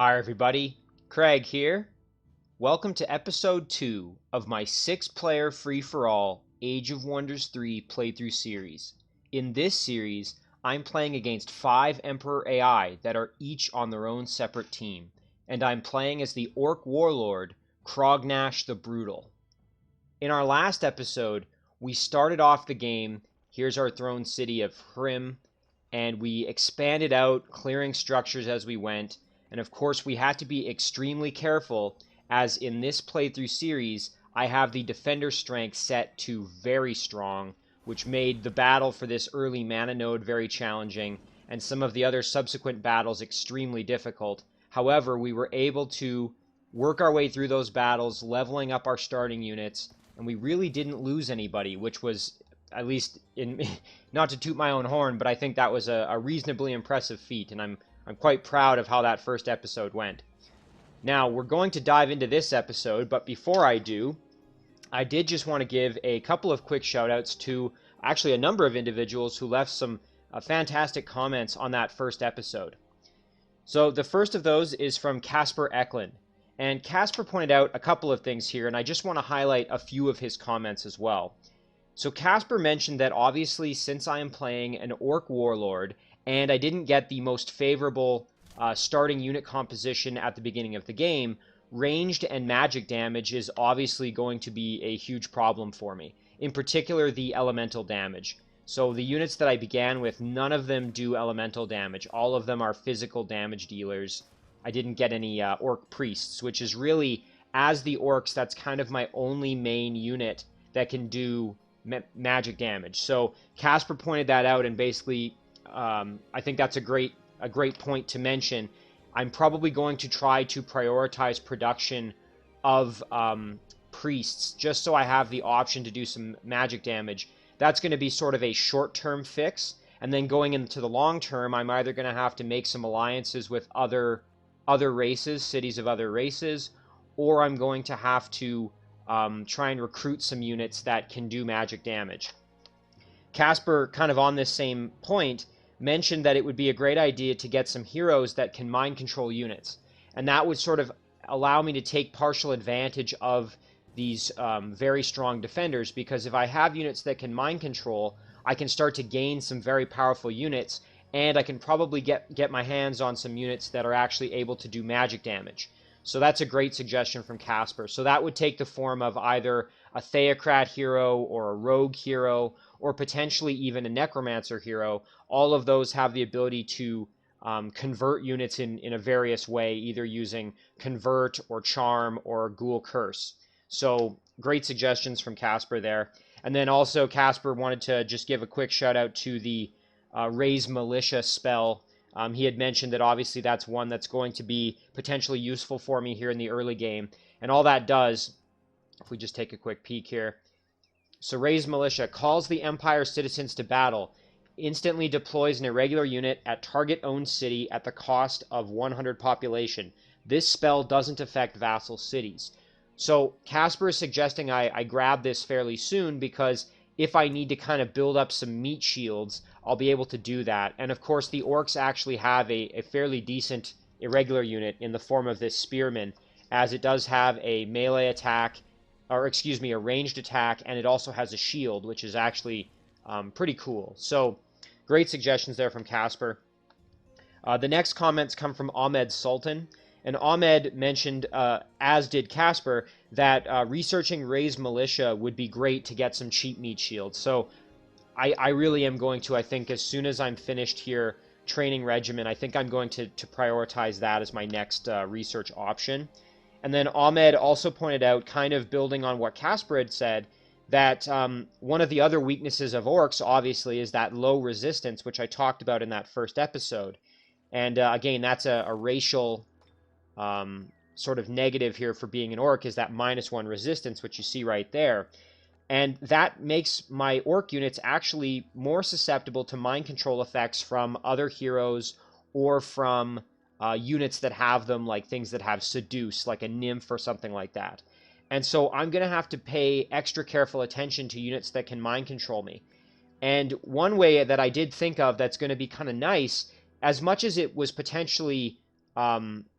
Hi everybody, Craig here. Welcome to episode 2 of my 6-player free-for-all Age of Wonders 3 playthrough series. In this series, I'm playing against 5 Emperor AI that are each on their own separate team, and I'm playing as the Orc Warlord, Crognash the Brutal. In our last episode, we started off the game, here's our throne city of Hrim, and we expanded out, clearing structures as we went. And of course, we had to be extremely careful, as in this playthrough series, I have the defender strength set to very strong, which made the battle for this early mana node very challenging, and some of the other subsequent battles extremely difficult. However, we were able to work our way through those battles, leveling up our starting units, and we really didn't lose anybody, which was, at least, not to toot my own horn, but I think that was a reasonably impressive feat, and I'm quite proud of how that first episode went. Now, we're going to dive into this episode, but before I do, I did just want to give a couple of quick shoutouts to actually a number of individuals who left some fantastic comments on that first episode. So the first of those is from Casper Eklund, and Casper pointed out a couple of things here, and I just want to highlight a few of his comments as well. So Casper mentioned that obviously since I am playing an Orc Warlord, and I didn't get the most favorable starting unit composition at the beginning of the game, ranged and magic damage is obviously going to be a huge problem for me. In particular, the elemental damage. So the units that I began with, none of them do elemental damage. All of them are physical damage dealers. I didn't get any orc priests, which is really, as the orcs, that's kind of my only main unit that can do magic damage. So Casper pointed that out, and basically I think that's a great point to mention. I'm probably going to try to prioritize production of priests, just so I have the option to do some magic damage. That's going to be sort of a short-term fix, and then going into the long term, I'm either going to have to make some alliances with other races, cities of other races, or I'm going to have to try and recruit some units that can do magic damage. Casper, kind of on this same point, mentioned that it would be a great idea to get some heroes that can mind control units, and that would sort of allow me to take partial advantage of these very strong defenders, because if I have units that can mind control, I can start to gain some very powerful units, and I can probably get my hands on some units that are actually able to do magic damage. So that's a great suggestion from Casper. So that would take the form of either a Theocrat hero or a rogue hero, or potentially even a necromancer hero. All of those have the ability to convert units in a various way, either using convert or charm or ghoul curse. So great suggestions from Casper there. And then also Casper wanted to just give a quick shout out to the Raise Militia spell. He had mentioned that obviously that's one that's going to be potentially useful for me here in the early game. And all that does, if we just take a quick peek here, so Raise Militia calls the Empire citizens to battle, instantly deploys an irregular unit at target-owned city at the cost of 100 population. This spell doesn't affect vassal cities. So Casper is suggesting I grab this fairly soon, because if I need to kind of build up some meat shields, I'll be able to do that. And of course, the orcs actually have a fairly decent irregular unit in the form of this spearman, as it does have a melee attack, or excuse me, a ranged attack, and it also has a shield, which is actually pretty cool. So great suggestions there from Casper. The next comments come from Ahmed Sultan, and Ahmed mentioned, as did Casper, that researching Raise Militia would be great to get some cheap meat shields. So I really am going to, I think, as soon as I'm finished here training Regiment, I think I'm going to prioritize that as my next research option. And then Ahmed also pointed out, kind of building on what Casper had said, that one of the other weaknesses of orcs, obviously, is that low resistance, which I talked about in that first episode. And again, that's a racial sort of negative here for being an orc, is that -1 resistance, which you see right there. And that makes my orc units actually more susceptible to mind control effects from other heroes, or from units that have them, like things that have seduce, like a nymph or something like that. And so I'm going to have to pay extra careful attention to units that can mind control me. And one way that I did think of that's going to be kind of nice, as much as it was potentially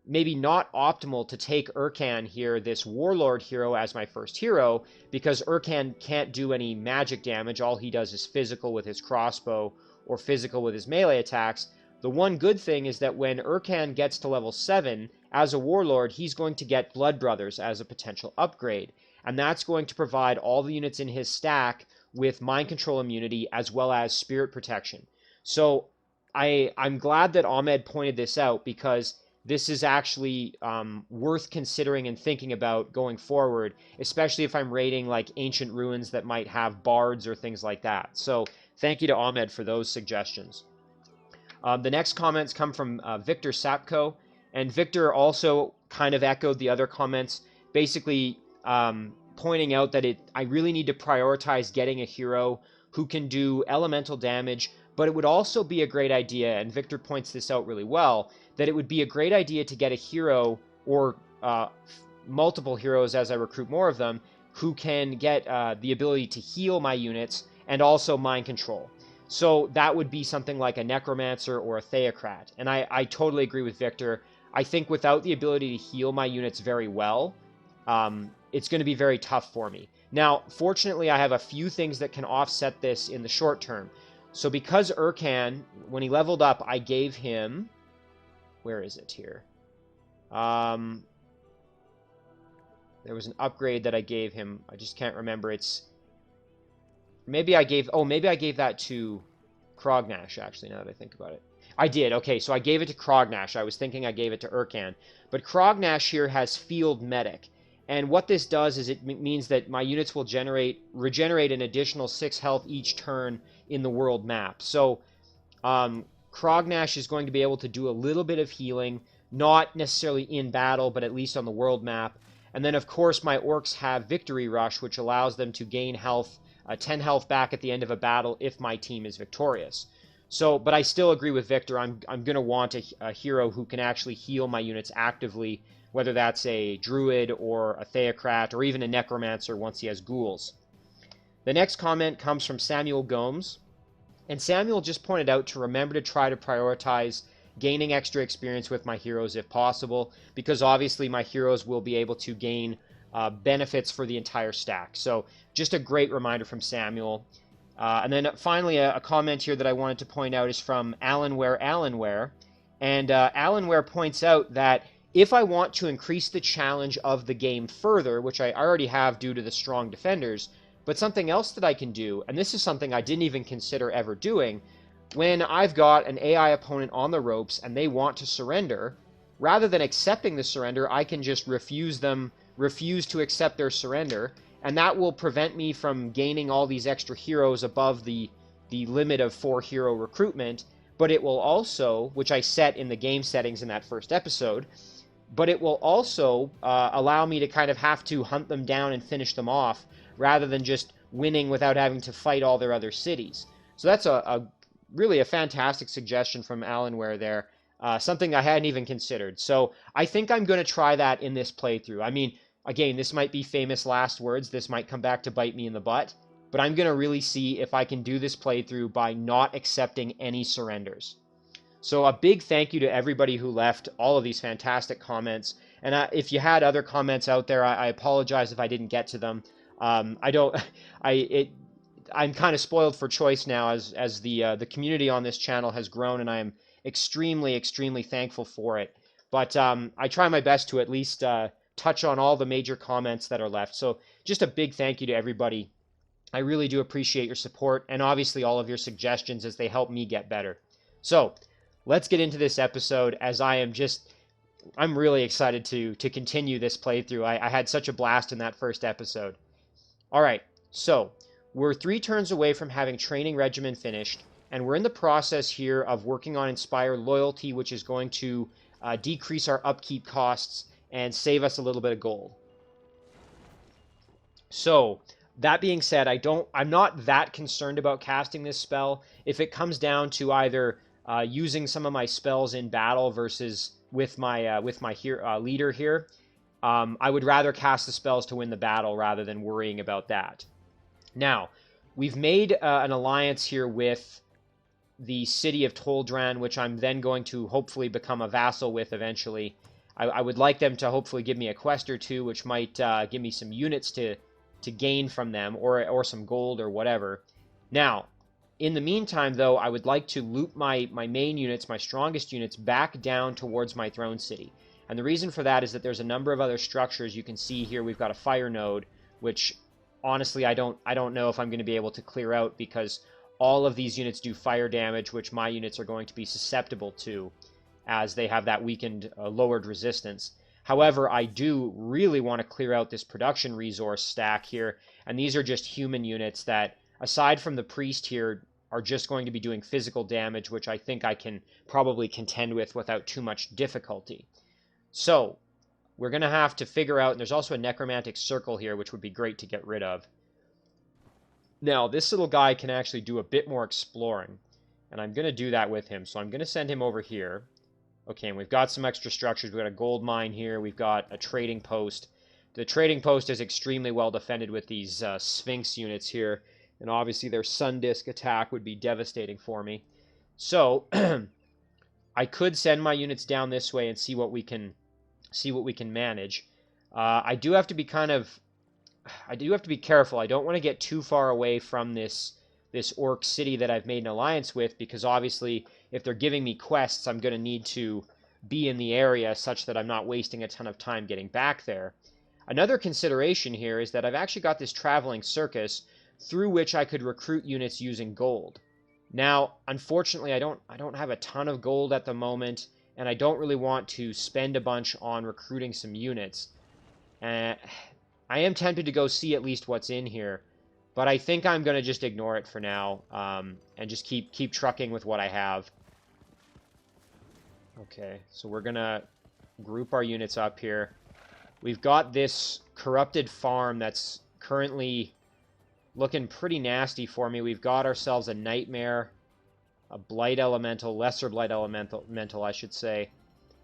maybe not optimal to take Urkan here, this Warlord hero, as my first hero, because Urkan can't do any magic damage. All he does is physical with his crossbow or physical with his melee attacks. The one good thing is that when Urkan gets to level 7, as a Warlord, he's going to get Blood Brothers as a potential upgrade. And that's going to provide all the units in his stack with mind control immunity as well as spirit protection. So I'm glad that Ahmed pointed this out, because this is actually worth considering and thinking about going forward, especially if I'm raiding like ancient ruins that might have bards or things like that. So thank you to Ahmed for those suggestions. The next comments come from Victor Sapko, and Victor also kind of echoed the other comments, basically pointing out that I really need to prioritize getting a hero who can do elemental damage, but it would also be a great idea, and Victor points this out really well, that it would be a great idea to get a hero, or multiple heroes as I recruit more of them, who can get the ability to heal my units and also mind control. So that would be something like a Necromancer or a Theocrat. And I totally agree with Victor. I think without the ability to heal my units very well, it's going to be very tough for me. Now, fortunately, I have a few things that can offset this in the short term. So because Urkan, when he leveled up, I gave him... Where is it here? There was an upgrade that I gave him. I just can't remember. It's... Maybe I gave that to Crognash, actually, now that I think about it. I did. Okay, so I gave it to Crognash. I was thinking I gave it to Urkan. But Crognash here has Field Medic. And what this does is it means that my units will regenerate an additional 6 health each turn in the world map. So Crognash is going to be able to do a little bit of healing, not necessarily in battle, but at least on the world map. And then, of course, my orcs have Victory Rush, which allows them to gain health, 10 health back at the end of a battle if my team is victorious. So, but I still agree with Victor. I'm going to want a hero who can actually heal my units actively, whether that's a Druid or a Theocrat or even a Necromancer once he has ghouls. The next comment comes from Samuel Gomes. And Samuel just pointed out to remember to try to prioritize gaining extra experience with my heroes if possible, because obviously my heroes will be able to gain benefits for the entire stack. So just a great reminder from Samuel. And then finally, a comment here that I wanted to point out is from Allenware. And Allenware points out that if I want to increase the challenge of the game further, which I already have due to the strong defenders, but something else that I can do, and this is something I didn't even consider ever doing, when I've got an AI opponent on the ropes and they want to surrender, rather than accepting the surrender, I can just refuse to accept their surrender, and that will prevent me from gaining all these extra heroes above the limit of 4 hero recruitment, but it will also, which I set in the game settings in that first episode, but it will also allow me to kind of have to hunt them down and finish them off, rather than just winning without having to fight all their other cities. So that's really a fantastic suggestion from Allenware there, something I hadn't even considered. So I think I'm going to try that in this playthrough. I mean, again, this might be famous last words, this might come back to bite me in the butt, but I'm going to really see if I can do this playthrough by not accepting any surrenders. So a big thank you to everybody who left all of these fantastic comments, and if you had other comments out there, I apologize if I didn't get to them. I'm kind of spoiled for choice now as the community on this channel has grown, and I am extremely, extremely thankful for it. But I try my best to at least touch on all the major comments that are left. So just a big thank you to everybody. I really do appreciate your support, and obviously all of your suggestions as they help me get better. So let's get into this episode, as I'm really excited to continue this playthrough. I had such a blast in that first episode. Alright, so we're 3 turns away from having Training Regimen finished, and we're in the process here of working on Inspire Loyalty, which is going to decrease our upkeep costs and save us a little bit of gold. So, that being said, I'm not that concerned about casting this spell. If it comes down to either using some of my spells in battle versus with my leader here, I would rather cast the spells to win the battle rather than worrying about that. Now, we've made an alliance here with the city of Toldran, which I'm then going to hopefully become a vassal with eventually. I would like them to hopefully give me a quest or two, which might give me some units to gain from them, or some gold or whatever. Now, in the meantime, though, I would like to loop my main units, my strongest units, back down towards my throne city. And the reason for that is that there's a number of other structures. You can see here we've got a fire node, which honestly I don't know if I'm going to be able to clear out, because all of these units do fire damage, which my units are going to be susceptible to, as they have that weakened, lowered resistance. However, I do really want to clear out this production resource stack here, and these are just human units that, aside from the priest here, are just going to be doing physical damage, which I think I can probably contend with without too much difficulty. So, we're going to have to figure out, and there's also a necromantic circle here, which would be great to get rid of. Now, this little guy can actually do a bit more exploring, and I'm going to do that with him. So I'm going to send him over here. Okay, and we've got some extra structures. We've got a gold mine here. We've got a trading post. The trading post is extremely well defended with these Sphinx units here, and obviously their Sun Disk attack would be devastating for me. So I could send my units down this way and see what we can manage. I do have to be careful. I don't want to get too far away from this orc city that I've made an alliance with, because obviously if they're giving me quests, I'm going to need to be in the area such that I'm not wasting a ton of time getting back there. Another consideration here is that I've actually got this traveling circus through which I could recruit units using gold. Now, unfortunately, I don't have a ton of gold at the moment, and I don't really want to spend a bunch on recruiting some units. I am tempted to go see at least what's in here, but I think I'm going to just ignore it for now, and just keep trucking with what I have. Okay, so we're going to group our units up here. We've got this corrupted farm that's currently looking pretty nasty for me. We've got ourselves a nightmare, a blight elemental, lesser blight elemental, I should say.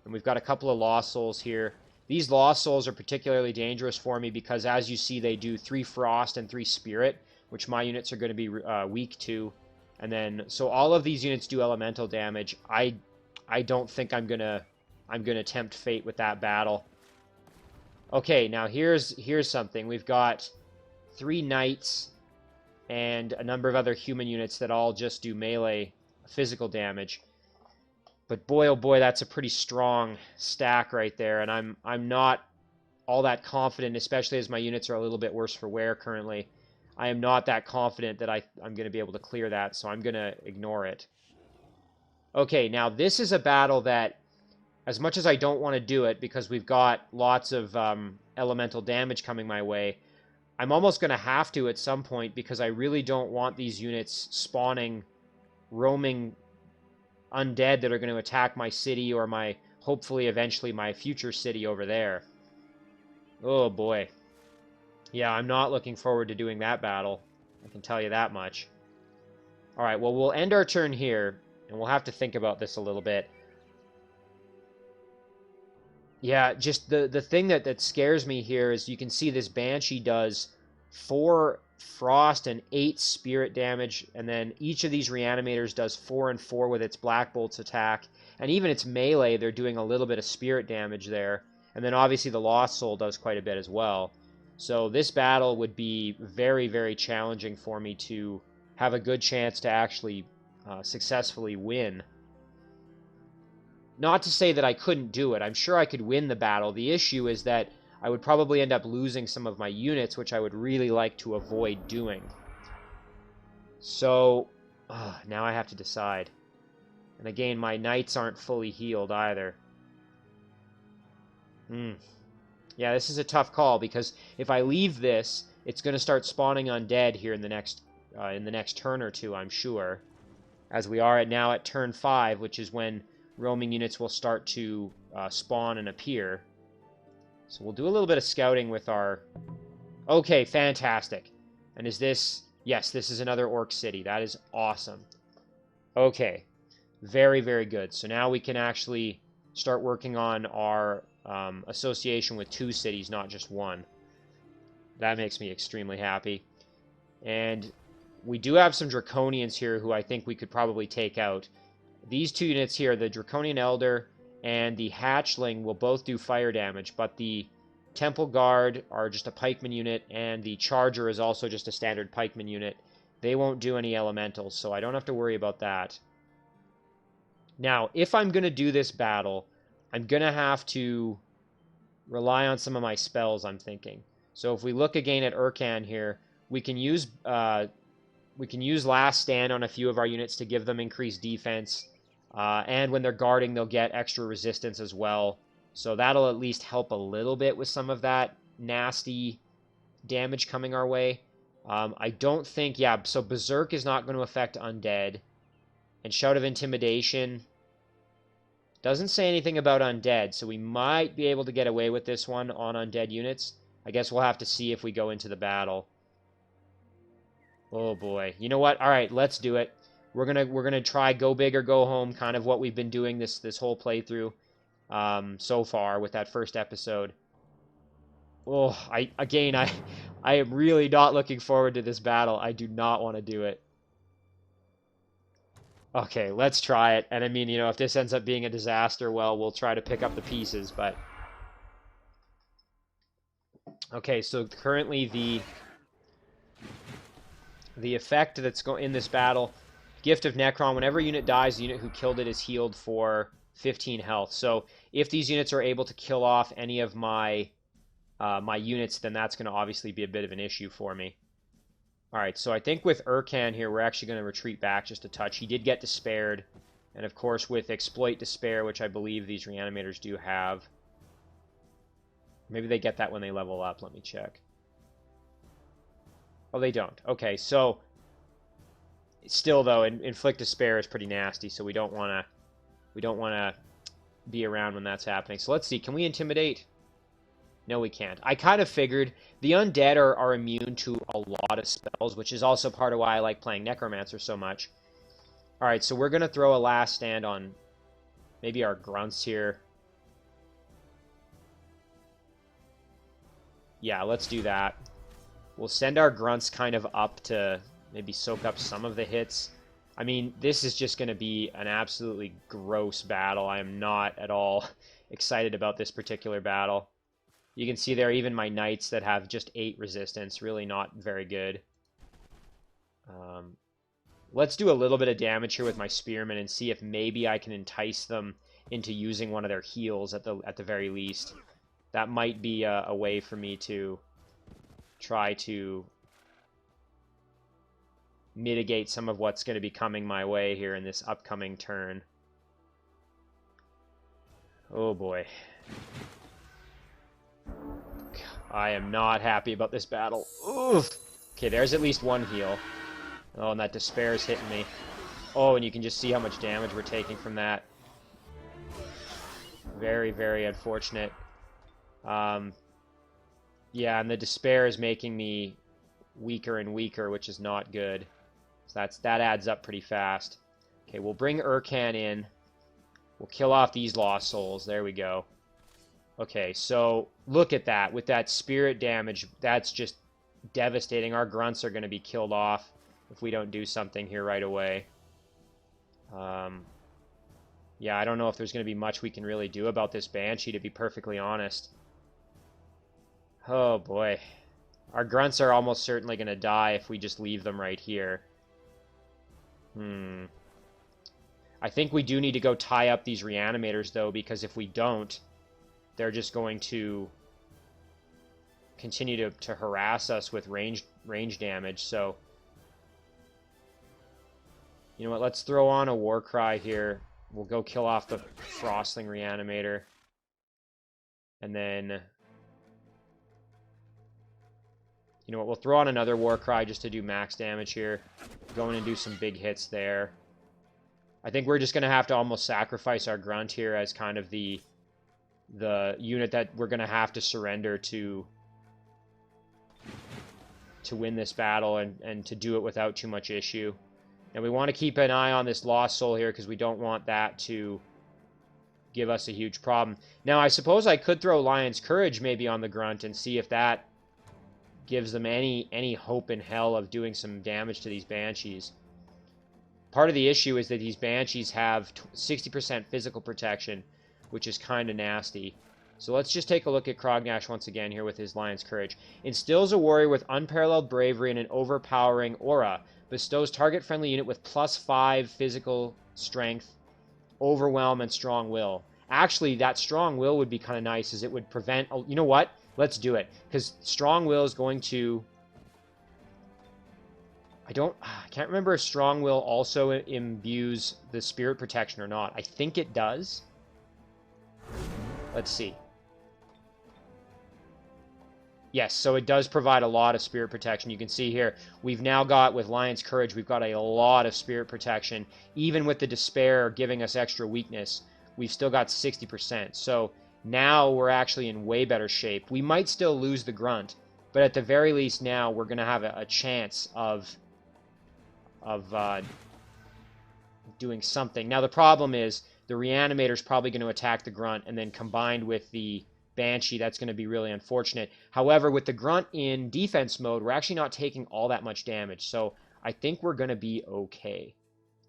And we've got a couple of lost souls here. These lost souls are particularly dangerous for me because, as you see, they do 3 frost and 3 spirit, which my units are going to be weak to. And then, so all of these units do elemental damage. I don't think I'm gonna tempt fate with that battle. Okay, now here's something. We've got 3 knights and a number of other human units that all just do melee physical damage. But boy, oh boy, that's a pretty strong stack right there, and I'm not all that confident, especially as my units are a little bit worse for wear currently. I am not that confident that I'm going to be able to clear that, so I'm going to ignore it. Okay, now this is a battle that, as much as I don't want to do it because we've got lots of elemental damage coming my way, I'm almost going to have to at some point, because I really don't want these units spawning roaming undead that are going to attack my city, or hopefully eventually my future city over there. Oh boy. Yeah, I'm not looking forward to doing that battle. I can tell you that much. Alright, well, we'll end our turn here, and we'll have to think about this a little bit. Yeah, just the thing that scares me here is you can see this Banshee does 4 frost and 8 spirit damage, and then each of these reanimators does 4 and 4 with its Black Bolt's attack, and even its melee, they're doing a little bit of spirit damage there, and then obviously the Lost Soul does quite a bit as well. So this battle would be very, very challenging for me to have a good chance to actually successfully win. Not to say that I couldn't do it. I'm sure I could win the battle. The issue is that I would probably end up losing some of my units, which I would really like to avoid doing. So, now I have to decide. And again, my knights aren't fully healed either. Yeah, this is a tough call, because if I leave this, it's going to start spawning undead here in the next turn or two, I'm sure. As we are now at turn 5, which is when roaming units will start to spawn and appear. So we'll do a little bit of scouting with our... Okay, fantastic. And is this... Yes, this is another orc city. That is awesome. Okay. Very, very good. So now we can actually start working on our association with 2 cities, not just 1. That makes me extremely happy. And we do have some Draconians here who I think we could probably take out. These 2 units here, the Draconian Elder and the Hatchling will both do fire damage, but the Temple Guard are just a pikeman unit, and the Charger is also just a standard pikeman unit. They won't do any elementals, so I don't have to worry about that. Now, if I'm going to do this battle, I'm going to have to rely on some of my spells, I'm thinking. So if we look again at Urkan here, we can use Last Stand on a few of our units to give them increased defense. And when they're guarding, they'll get extra resistance as well. So that'll at least help a little bit with some of that nasty damage coming our way. I don't think... Yeah, so Berserk is not going to affect Undead. And Shout of Intimidation doesn't say anything about Undead, so we might be able to get away with this one on Undead units. I guess we'll have to see if we go into the battle. Oh boy. You know what? All right, let's do it. We're gonna try go big or go home, kind of what we've been doing this whole playthrough so far with that first episode. Oh, I am really not looking forward to this battle. I do not want to do it. Okay, let's try it. And I mean, you know, if this ends up being a disaster, well, we'll try to pick up the pieces, but... Okay, so currently the effect that's in this battle, Gift of Necron, whenever a unit dies, the unit who killed it is healed for 15 health. So if these units are able to kill off any of my my units, then that's going to obviously be a bit of an issue for me. Alright, so I think with Urkan here, we're actually going to retreat back just a touch. He did get Despaired. And of course with Exploit Despair, which I believe these Reanimators do have. Maybe they get that when they level up. Let me check. Oh, they don't. Okay, so... Still, though, Inflict Despair is pretty nasty, so we don't want to be around when that's happening. So let's see. Can we Intimidate? No, we can't. I kind of figured the Undead are immune to a lot of spells, which is also part of why I like playing Necromancer so much. Alright, so we're going to throw a Last Stand on maybe our Grunts here. Yeah, let's do that. We'll send our Grunts kind of up to maybe soak up some of the hits. I mean, this is just going to be an absolutely gross battle. I am not at all excited about this particular battle. You can see there even my Knights that have just 8 resistance, really not very good. Let's do a little bit of damage here with my Spearmen and see if maybe I can entice them into using one of their heals at the very least. That might be a way for me to try to mitigate some of what's going to be coming my way here in this upcoming turn. Oh boy. I am not happy about this battle. Oof. Okay, there's at least one heal. Oh, and that Despair is hitting me. Oh, and you can just see how much damage we're taking from that. Very, very unfortunate. Yeah, and the Despair is making me weaker and weaker, which is not good. So that adds up pretty fast. Okay, we'll bring Urkan in. We'll kill off these Lost Souls. There we go. Okay, so look at that. With that spirit damage, that's just devastating. Our Grunts are going to be killed off if we don't do something here right away. Yeah, I don't know if there's going to be much we can really do about this Banshee, to be perfectly honest. Oh, boy. Our Grunts are almost certainly going to die if we just leave them right here. I think we do need to go tie up these Reanimators, though, because if we don't, they're just going to continue to harass us with range damage. So, you know what? Let's throw on a Warcry here. We'll go kill off the Frostling Reanimator. And then, you know what? We'll throw on another Warcry just to do max damage here. Go in and do some big hits there. I think we're just going to have to almost sacrifice our Grunt here as kind of the unit that we're going to have to surrender to win this battle and to do it without too much issue. And we want to keep an eye on this Lost Soul here because we don't want that to give us a huge problem. Now, I suppose I could throw Lion's Courage maybe on the Grunt and see if that gives them any hope in hell of doing some damage to these Banshees. Part of the issue is that these Banshees have 60% physical protection, which is kind of nasty. So let's just take a look at Crognash once again here with his Lion's Courage. Instills a warrior with unparalleled bravery and an overpowering aura. Bestows target friendly unit with +5 physical strength, overwhelm, and strong will. Actually, that strong will would be kind of nice, as it would prevent... Oh, you know what? Let's do it. Because strong will is going to... I can't remember if strong will also imbues the spirit protection or not. I think it does. Let's see. Yes, so it does provide a lot of spirit protection. You can see here, we've now got, with Lion's Courage, we've got a lot of spirit protection. Even with the Despair giving us extra weakness, we've still got 60%. So now we're actually in way better shape. We might still lose the Grunt, but at the very least now we're going to have a chance of doing something. Now the problem is the Reanimator's probably going to attack the Grunt, and then combined with the Banshee, that's going to be really unfortunate. However, with the Grunt in defense mode, we're actually not taking all that much damage, so I think we're going to be okay.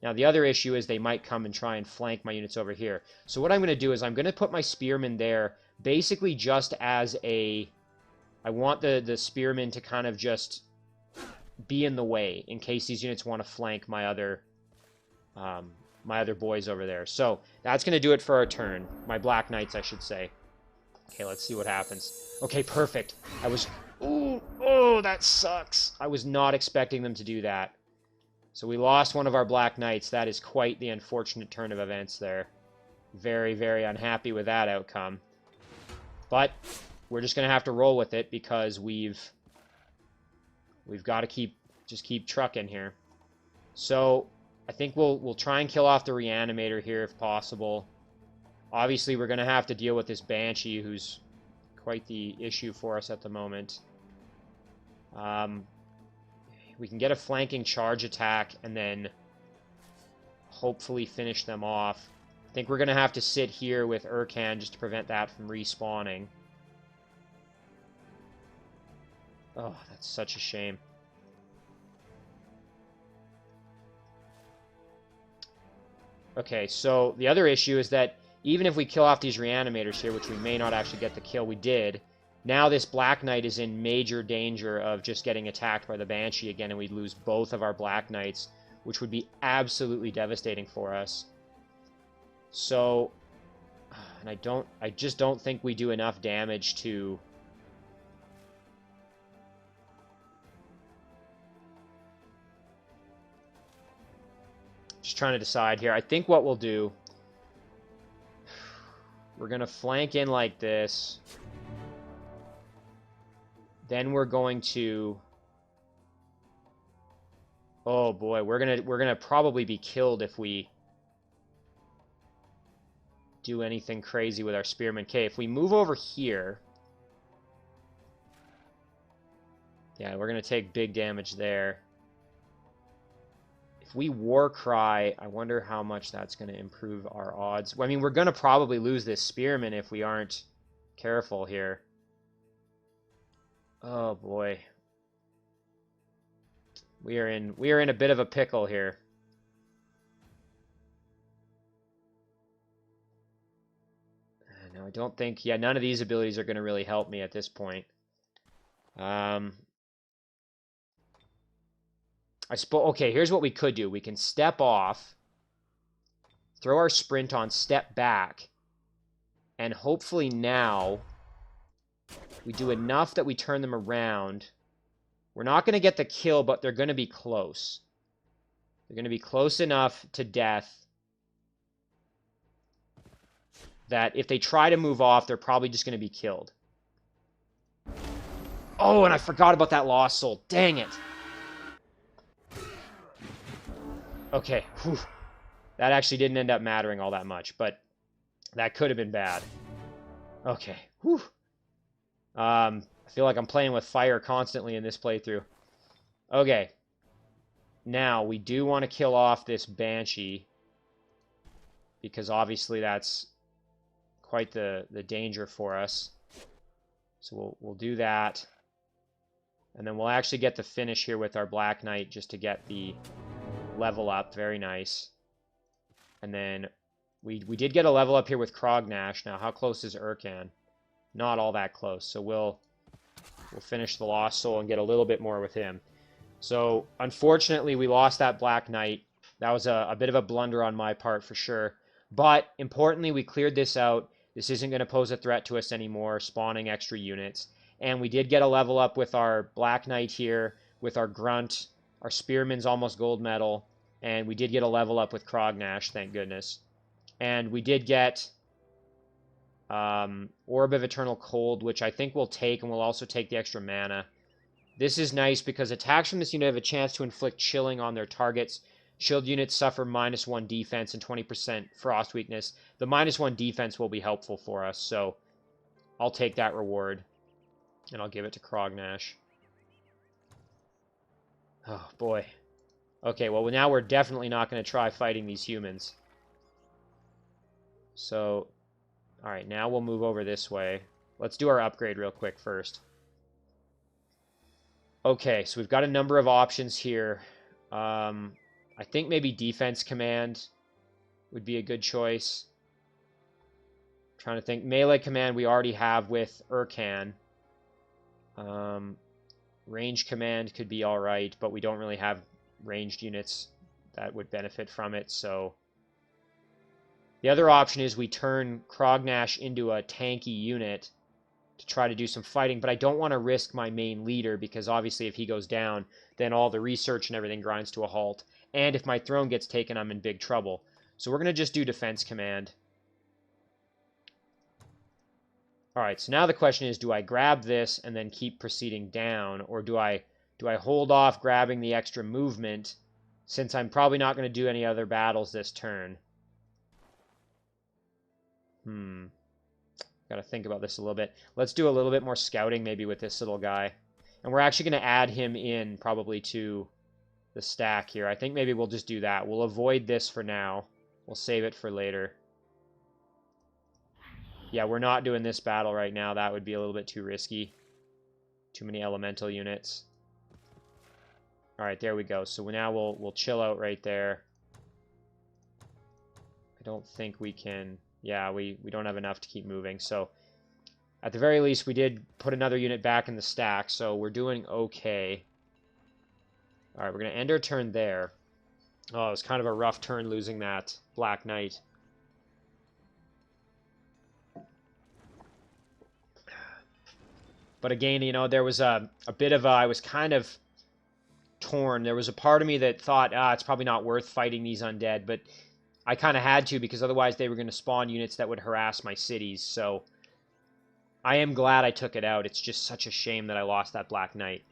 Now, the other issue is they might come and try and flank my units over here. So what I'm going to do is I'm going to put my Spearmen there, basically just as a... I want the Spearmen to kind of just be in the way, in case these units want to flank my other boys over there. So, that's going to do it for our turn. My Black Knights, I should say. Okay, let's see what happens. Okay, perfect. I was... Oh, that sucks. I was not expecting them to do that. So we lost one of our Black Knights. That is quite the unfortunate turn of events there. Very, very unhappy with that outcome. But we're just going to have to roll with it, because we've got to keep trucking here. So I think we'll try and kill off the Reanimator here if possible. Obviously, we're going to have to deal with this Banshee, who's quite the issue for us at the moment. We can get a flanking charge attack and then hopefully finish them off. I think we're going to have to sit here with Urkan just to prevent that from respawning. Oh, that's such a shame. Okay, so the other issue is that even if we kill off these Reanimators here, which we may not actually get the kill, we did, now this Black Knight is in major danger of just getting attacked by the Banshee again, and we'd lose both of our Black Knights, which would be absolutely devastating for us. So, and I just don't think we do enough damage to... Just trying to decide here. I think what we'll do... We're going to flank in like this. Then we're going to... Oh boy, we're gonna probably be killed if we do anything crazy with our Spearmen. Okay, if we move over here... Yeah, we're gonna take big damage there. If we War Cry, I wonder how much that's going to improve our odds. Well, I mean, we're going to probably lose this Spearman if we aren't careful here. Oh, boy. We are in a bit of a pickle here. No, I don't think... Yeah, none of these abilities are going to really help me at this point. Okay, here's what we could do. We can step off, throw our sprint on, step back, and hopefully now we do enough that we turn them around. We're not going to get the kill, but they're going to be close. They're going to be close enough to death that if they try to move off, they're probably just going to be killed. Oh, and I forgot about that Lost Soul. Dang it. Okay, whew. That actually didn't end up mattering all that much, but that could have been bad. Okay, whew. I feel like I'm playing with fire constantly in this playthrough. Okay. Now, we do want to kill off this Banshee, because obviously that's quite the danger for us. So we'll do that. And then we'll actually get the finish here with our Black Knight just to get the... level up. Very nice. And then We did get a level up here with Crognash. Now, how close is Urkan? Not all that close. So we'll finish the Lost Soul and get a little bit more with him. So, unfortunately, we lost that Black Knight. That was a bit of a blunder on my part for sure. But, importantly, we cleared this out. This isn't going to pose a threat to us anymore, spawning extra units. And we did get a level up with our Black Knight here, with our Grunt. Our Spearman's almost gold medal. And we did get a level up with Crognash, thank goodness. And we did get Orb of Eternal Cold, which I think we'll take, and we'll also take the extra mana. This is nice because attacks from this unit have a chance to inflict chilling on their targets. Shield units suffer -1 defense and 20% frost weakness. The -1 defense will be helpful for us, so I'll take that reward. And I'll give it to Crognash. Oh, boy. Okay, well, now we're definitely not going to try fighting these humans. So, alright, now we'll move over this way. Let's do our upgrade real quick first. Okay, so we've got a number of options here. I think maybe Defense Command would be a good choice. I'm trying to think. Melee Command we already have with Urkan. Range Command could be alright, but we don't really have ranged units that would benefit from it, so... The other option is we turn Crognash into a tanky unit to try to do some fighting, but I don't want to risk my main leader because obviously if he goes down, then all the research and everything grinds to a halt. And if my throne gets taken, I'm in big trouble. So we're going to just do Defense Command. Alright, so now the question is, do I grab this and then keep proceeding down, or do I hold off grabbing the extra movement since I'm probably not going to do any other battles this turn? Got to think about this a little bit. Let's do a little bit more scouting maybe with this little guy. And we're actually going to add him in probably to the stack here. I think maybe we'll just do that. We'll avoid this for now. We'll save it for later. Yeah, we're not doing this battle right now. That would be a little bit too risky. Too many elemental units. Alright, there we go. So now we'll chill out right there. I don't think we can... Yeah, we don't have enough to keep moving. So, at the very least, we did put another unit back in the stack, so we're doing okay. Alright, we're going to end our turn there. Oh, it was kind of a rough turn losing that Black Knight. But again, you know, there was a bit of I was kind of torn. There was a part of me that thought, it's probably not worth fighting these undead, but... I kind of had to because otherwise they were going to spawn units that would harass my cities, so I am glad I took it out. It's just such a shame that I lost that Black Knight.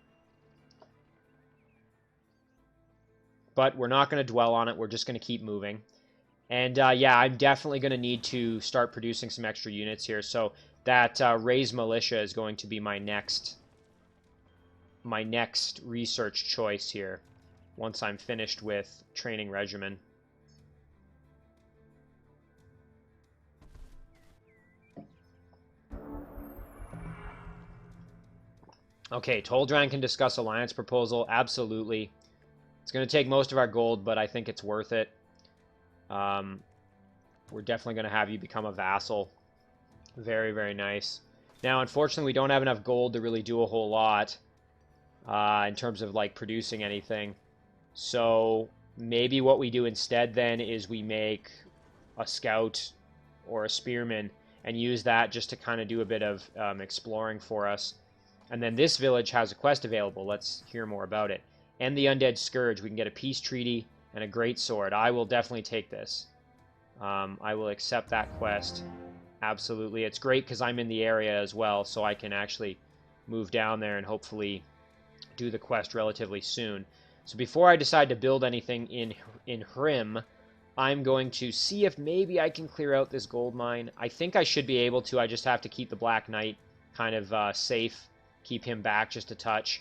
But we're not going to dwell on it. We're just going to keep moving. And yeah, I'm definitely going to need to start producing some extra units here. So that Raised Militia is going to be my next research choice here once I'm finished with Training Regimen. Okay, Toldran can discuss alliance proposal. Absolutely. It's going to take most of our gold, but I think it's worth it. We're definitely going to have you become a vassal. Very, very nice. Now, unfortunately, we don't have enough gold to really do a whole lot in terms of, like, producing anything. So, maybe what we do instead, then, is we make a scout or a spearman and use that just to kind of do a bit of exploring for us. And then this village has a quest available. Let's hear more about it. End the Undead Scourge. We can get a peace treaty and a great sword. I will definitely take this. I will accept that quest. Absolutely. It's great because I'm in the area as well, so I can actually move down there and hopefully do the quest relatively soon. So before I decide to build anything in Hrim, I'm going to see if maybe I can clear out this gold mine. I think I should be able to. I just have to keep the Black Knight kind of safe. Keep him back just a touch.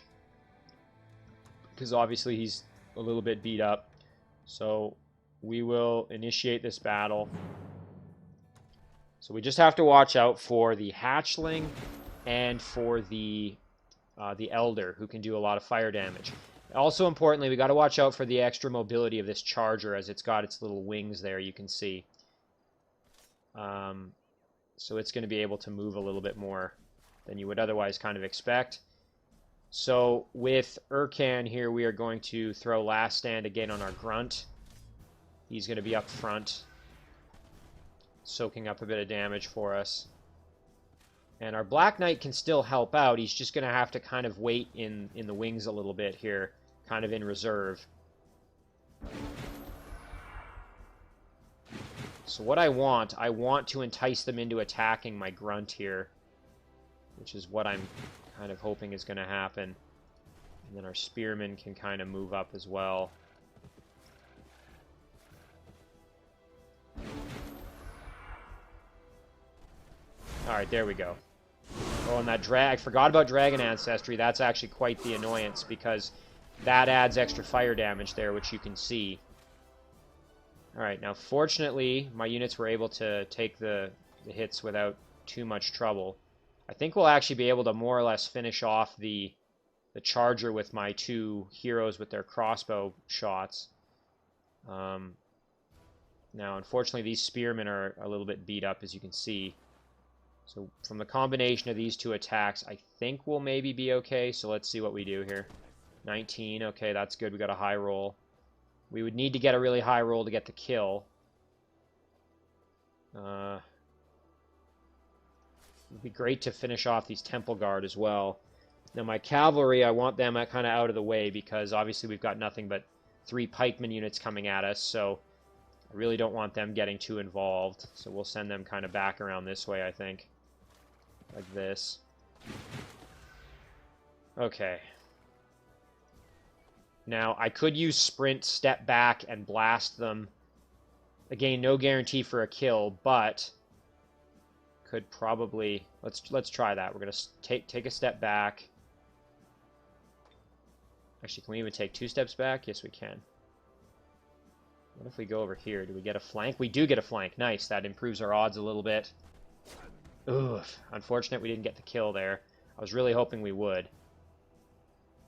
Because obviously he's a little bit beat up. So we will initiate this battle. So we just have to watch out for the hatchling and for the elder, who can do a lot of fire damage. Also importantly, we got to watch out for the extra mobility of this charger, as it's got its little wings there, you can see. So it's going to be able to move a little bit more than you would otherwise kind of expect. So with Urkan here, we are going to throw Last Stand again on our Grunt. He's going to be up front, soaking up a bit of damage for us. And our Black Knight can still help out. He's just going to have to kind of wait in the wings a little bit here, kind of in reserve. So what I want to entice them into attacking my Grunt here, which is what I'm kind of hoping is going to happen. And then our Spearman can kind of move up as well. Alright, there we go. Oh, and that I forgot about Dragon Ancestry. That's actually quite the annoyance, because that adds extra fire damage there, which you can see. Alright, now fortunately, my units were able to take the hits without too much trouble. I think we'll actually be able to more or less finish off the charger with my two heroes with their crossbow shots. Now, unfortunately, these spearmen are a little bit beat up, as you can see. So from the combination of these two attacks, I think we'll maybe be okay. So let's see what we do here. 19, okay, that's good. We got a high roll. We would need to get a really high roll to get the kill. It'd be great to finish off these Temple Guard as well. Now my cavalry, I want them kind of out of the way, because obviously we've got nothing but 3 pikeman units coming at us, so I really don't want them getting too involved. So we'll send them kind of back around this way, I think. Like this. Okay. Now, I could use sprint, step back, and blast them. Again, no guarantee for a kill, but could probably... Let's try that. We're going to take a step back. Actually, can we even take 2 steps back? Yes, we can. What if we go over here? Do we get a flank? We do get a flank. Nice. That improves our odds a little bit. Ugh. Unfortunate we didn't get the kill there. I was really hoping we would.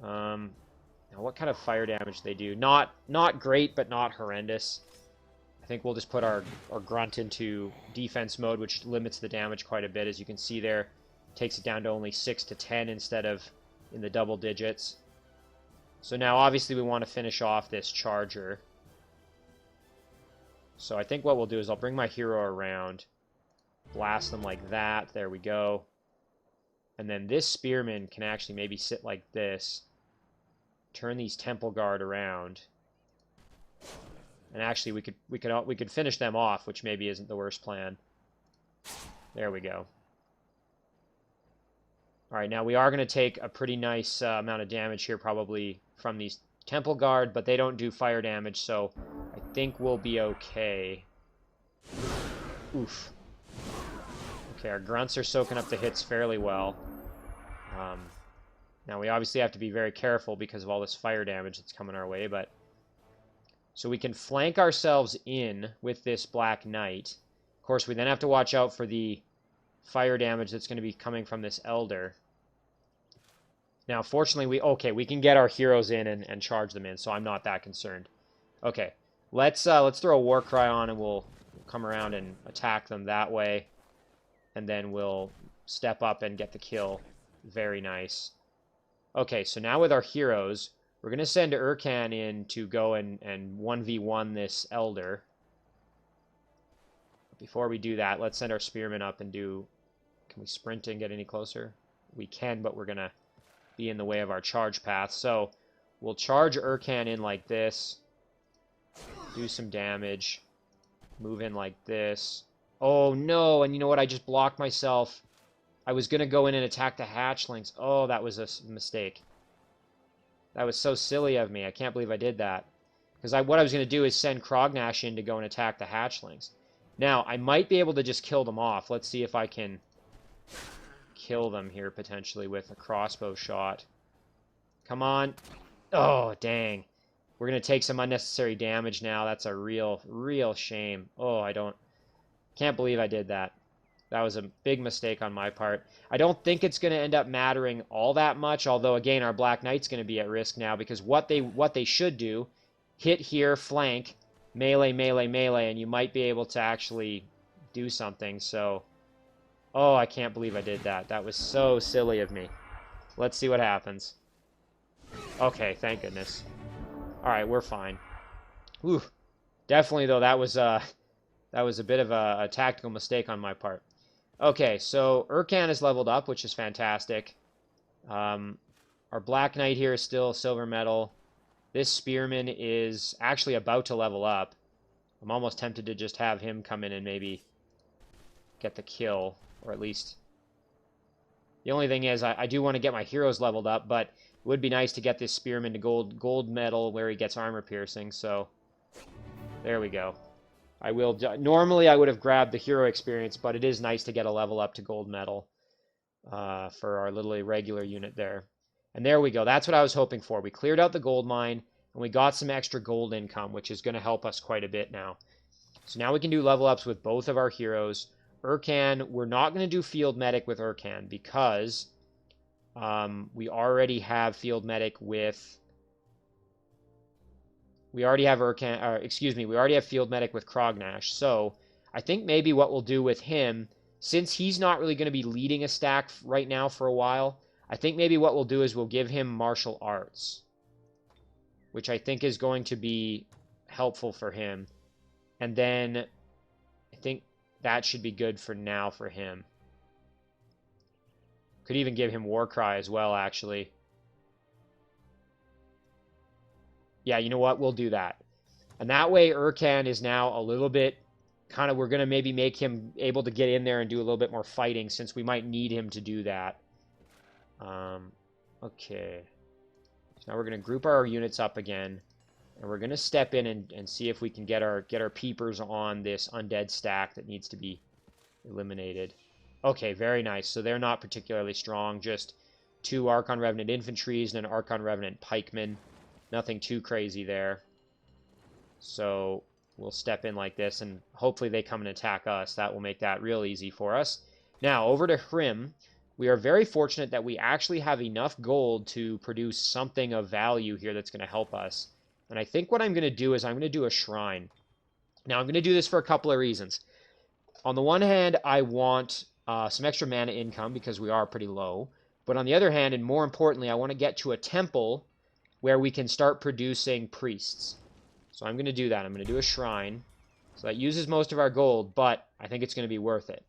Now, what kind of fire damage do they do? Not great, but not horrendous. I think we'll just put our Grunt into defense mode, which limits the damage quite a bit. As you can see there, takes it down to only 6 to 10 instead of in the double digits. So now, obviously, we want to finish off this charger. So I think what we'll do is I'll bring my hero around, blast them like that. There we go. And then this spearman can actually maybe sit like this. Turn these Temple Guard around. And actually we could finish them off, which maybe isn't the worst plan. There we go. Alright, now we are going to take a pretty nice amount of damage here, probably from these Temple Guard, but they don't do fire damage, so I think we'll be okay. Oof. Okay, our Grunts are soaking up the hits fairly well. Now we obviously have to be very careful because of all this fire damage that's coming our way, but... So we can flank ourselves in with this Black Knight. Of course, we then have to watch out for the fire damage that's going to be coming from this Elder. Now, fortunately, we can get our heroes in and charge them in, so I'm not that concerned. Okay, let's throw a war cry on, and we'll come around and attack them that way. And then we'll step up and get the kill. Very nice. Okay, so now with our heroes, we're going to send Urkan in to go and 1v1 this Elder. Before we do that, let's send our Spearmen up and do... Can we sprint and get any closer? We can, but we're going to be in the way of our charge path. So we'll charge Urkan in like this. Do some damage. Move in like this. Oh, no, and you know what? I just blocked myself. I was going to go in and attack the hatchlings. Oh, that was a mistake. That was so silly of me. I can't believe I did that. Because what I was going to do is send Crognash in to go and attack the hatchlings. Now, I might be able to just kill them off. Let's see if I can kill them here, potentially, with a crossbow shot. Come on. Oh, dang. We're going to take some unnecessary damage now. That's a real shame. Oh, can't believe I did that. That was a big mistake on my part. I don't think it's going to end up mattering all that much, although, again, our Black Knight's going to be at risk now, because what they should do, hit here, flank, melee, melee, melee, and you might be able to actually do something, so... Oh, I can't believe I did that. That was so silly of me. Let's see what happens. Okay, thank goodness. Alright, we're fine. Whew. Definitely, though, that was a bit of a tactical mistake on my part. Okay, so Urkan is leveled up, which is fantastic. Our Black Knight here is still silver medal. This Spearman is actually about to level up. I'm almost tempted to just have him come in and maybe get the kill, or at least... The only thing is, I do want to get my heroes leveled up, but it would be nice to get this Spearman to gold medal where he gets armor piercing, so... There we go. I will... Normally, I would have grabbed the hero experience, but it is nice to get a level up to gold medal for our little irregular unit there. And there we go. That's what I was hoping for. We cleared out the gold mine, and we got some extra gold income, which is going to help us quite a bit now. So now we can do level ups with both of our heroes. Urkan, we're not going to do field medic with Urkan because we already have field medic with... We already have we already have field medic with Crognash. So I think maybe what we'll do with him, since he's not really going to be leading a stack right now for a while, I think maybe what we'll do is we'll give him martial arts, which I think is going to be helpful for him. And then I think that should be good for now for him. Could even give him Warcry as well, actually. Yeah, you know what? We'll do that. And that way, Urkan is now a little bit... Kind of, we're going to maybe make him able to get in there and do a little bit more fighting, since we might need him to do that. Okay. So now we're going to group our units up again. And we're going to step in and see if we can get our peepers on this undead stack that needs to be eliminated. Okay, very nice. So they're not particularly strong. Just 2 Archon Revenant Infantries and an Archon Revenant Pikeman. Nothing too crazy there. So we'll step in like this, and hopefully they come and attack us. That will make that real easy for us. Now, over to Hrim. We are very fortunate that we actually have enough gold to produce something of value here that's going to help us. And I think what I'm going to do is I'm going to do a shrine. Now, I'm going to do this for a couple of reasons. On the one hand, I want some extra mana income because we are pretty low. But on the other hand, and more importantly, I want to get to a temple where we can start producing priests. So I'm going to do that. I'm going to do a shrine. So that uses most of our gold, but I think it's going to be worth it.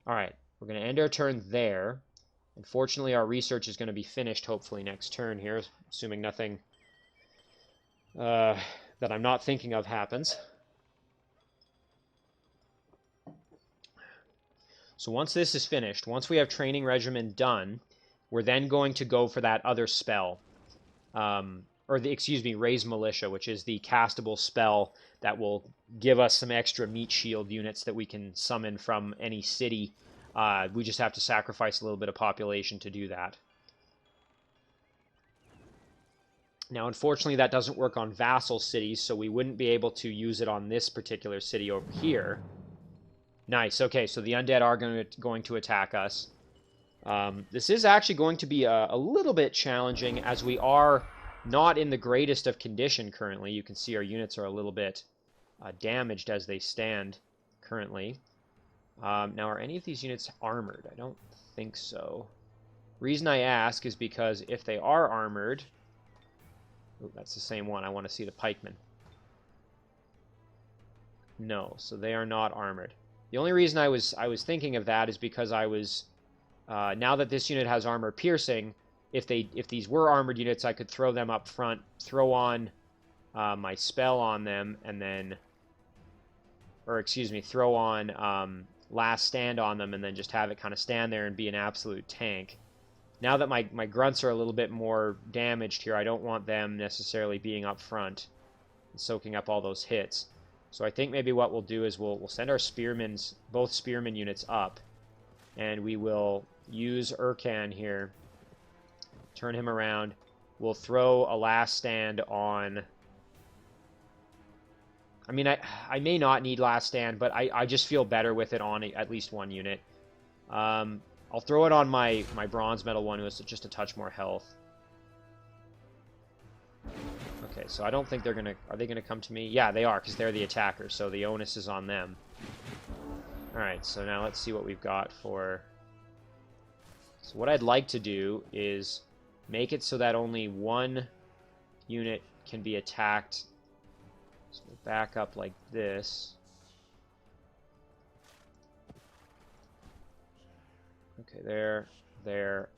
All right, we're going to end our turn there. Unfortunately, our research is going to be finished hopefully next turn here, assuming nothing that I'm not thinking of happens. So once this is finished, once we have training regimen done, we're then going to go for that other spell. Raise Militia, which is the castable spell that will give us some extra meat shield units that we can summon from any city. We just have to sacrifice a little bit of population to do that. Now, unfortunately, that doesn't work on vassal cities, so we wouldn't be able to use it on this particular city over here. Nice. Okay, so the undead are going to attack us. This is actually going to be a little bit challenging, as we are not in the greatest of condition currently. You can see our units are a little bit damaged as they stand currently. Now, are any of these units armored? I don't think so. Reason I ask is because if they are armored... Ooh, that's the same one. I want to see the pikemen. No, so they are not armored. The only reason I was thinking of that is because I was... now that this unit has armor piercing, if these were armored units, I could throw them up front, throw on my spell on them, and then... Or, excuse me, throw on Last Stand on them, and then just have it kind of stand there and be an absolute tank. Now that my grunts are a little bit more damaged here, I don't want them necessarily being up front and soaking up all those hits. So I think maybe what we'll do is we'll send our both spearmen units up, and we will use Urkan here, turn him around. We'll throw a Last Stand on... I mean, I may not need Last Stand, but I just feel better with it on at least one unit. I'll throw it on my bronze medal one who has just a touch more health. Okay, so I don't think they're gonna... Are they gonna come to me? Yeah, they are, because they're the attackers, so the onus is on them. Alright, so now let's see what we've got for... So what I'd like to do is make it so that only one unit can be attacked. So we'll back up like this. Okay, there,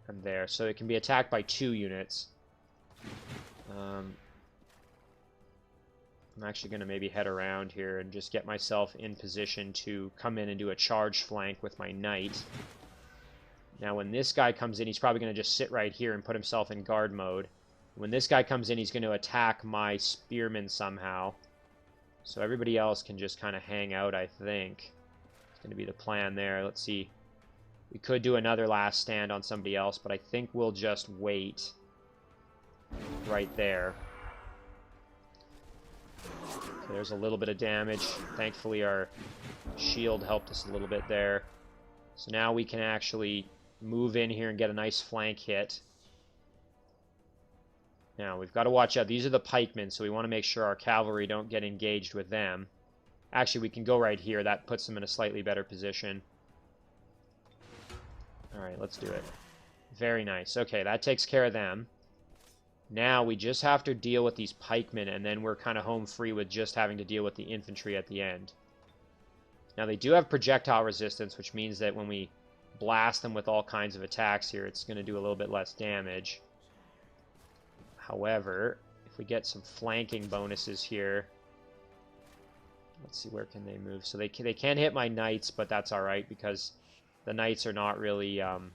and there. So it can be attacked by 2 units. I'm actually going to maybe head around here and just get myself in position to come in and do a charge flank with my knight. Now when this guy comes in, he's probably going to just sit right here and put himself in guard mode. When this guy comes in, he's going to attack my spearman somehow. So everybody else can just kind of hang out, I think. It's going to be the plan there. Let's see. We could do another last stand on somebody else, but I think we'll just wait right there. Okay, there's a little bit of damage. Thankfully, our shield helped us a little bit there. So now we can actually move in here and get a nice flank hit. Now, we've got to watch out. These are the pikemen, so we want to make sure our cavalry don't get engaged with them. Actually, we can go right here. That puts them in a slightly better position. Alright, let's do it. Very nice. Okay, that takes care of them. Now we just have to deal with these pikemen, and then we're kind of home free with just having to deal with the infantry at the end. Now they do have projectile resistance, which means that when we blast them with all kinds of attacks here, it's going to do a little bit less damage. However, if we get some flanking bonuses here... Let's see, where can they move? So they can't hit my knights, but that's alright, because the knights are not really... I'm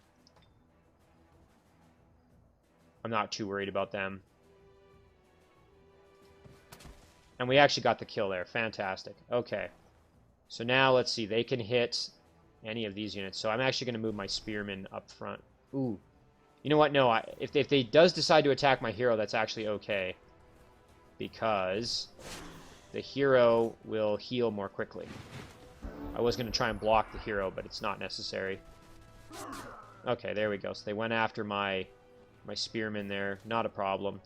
not too worried about them. And we actually got the kill there. Fantastic. Okay. So now, let's see. They can hit any of these units. So I'm actually going to move my spearmen up front. Ooh. You know what? No, if they does decide to attack my hero, that's actually okay. Because the hero will heal more quickly. I was going to try and block the hero, but it's not necessary. Okay, there we go. So they went after my spearmen there. Not a problem.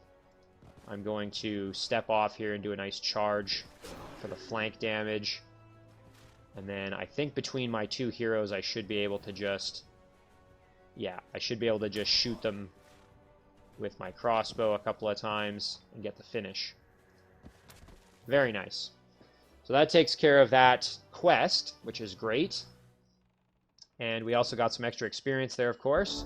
I'm going to step off here and do a nice charge for the flank damage. And then I think between my 2 heroes, I should be able to just... Yeah, I should be able to just shoot them with my crossbow a couple of times and get the finish. Very nice. So that takes care of that quest, which is great. And we also got some extra experience there, of course.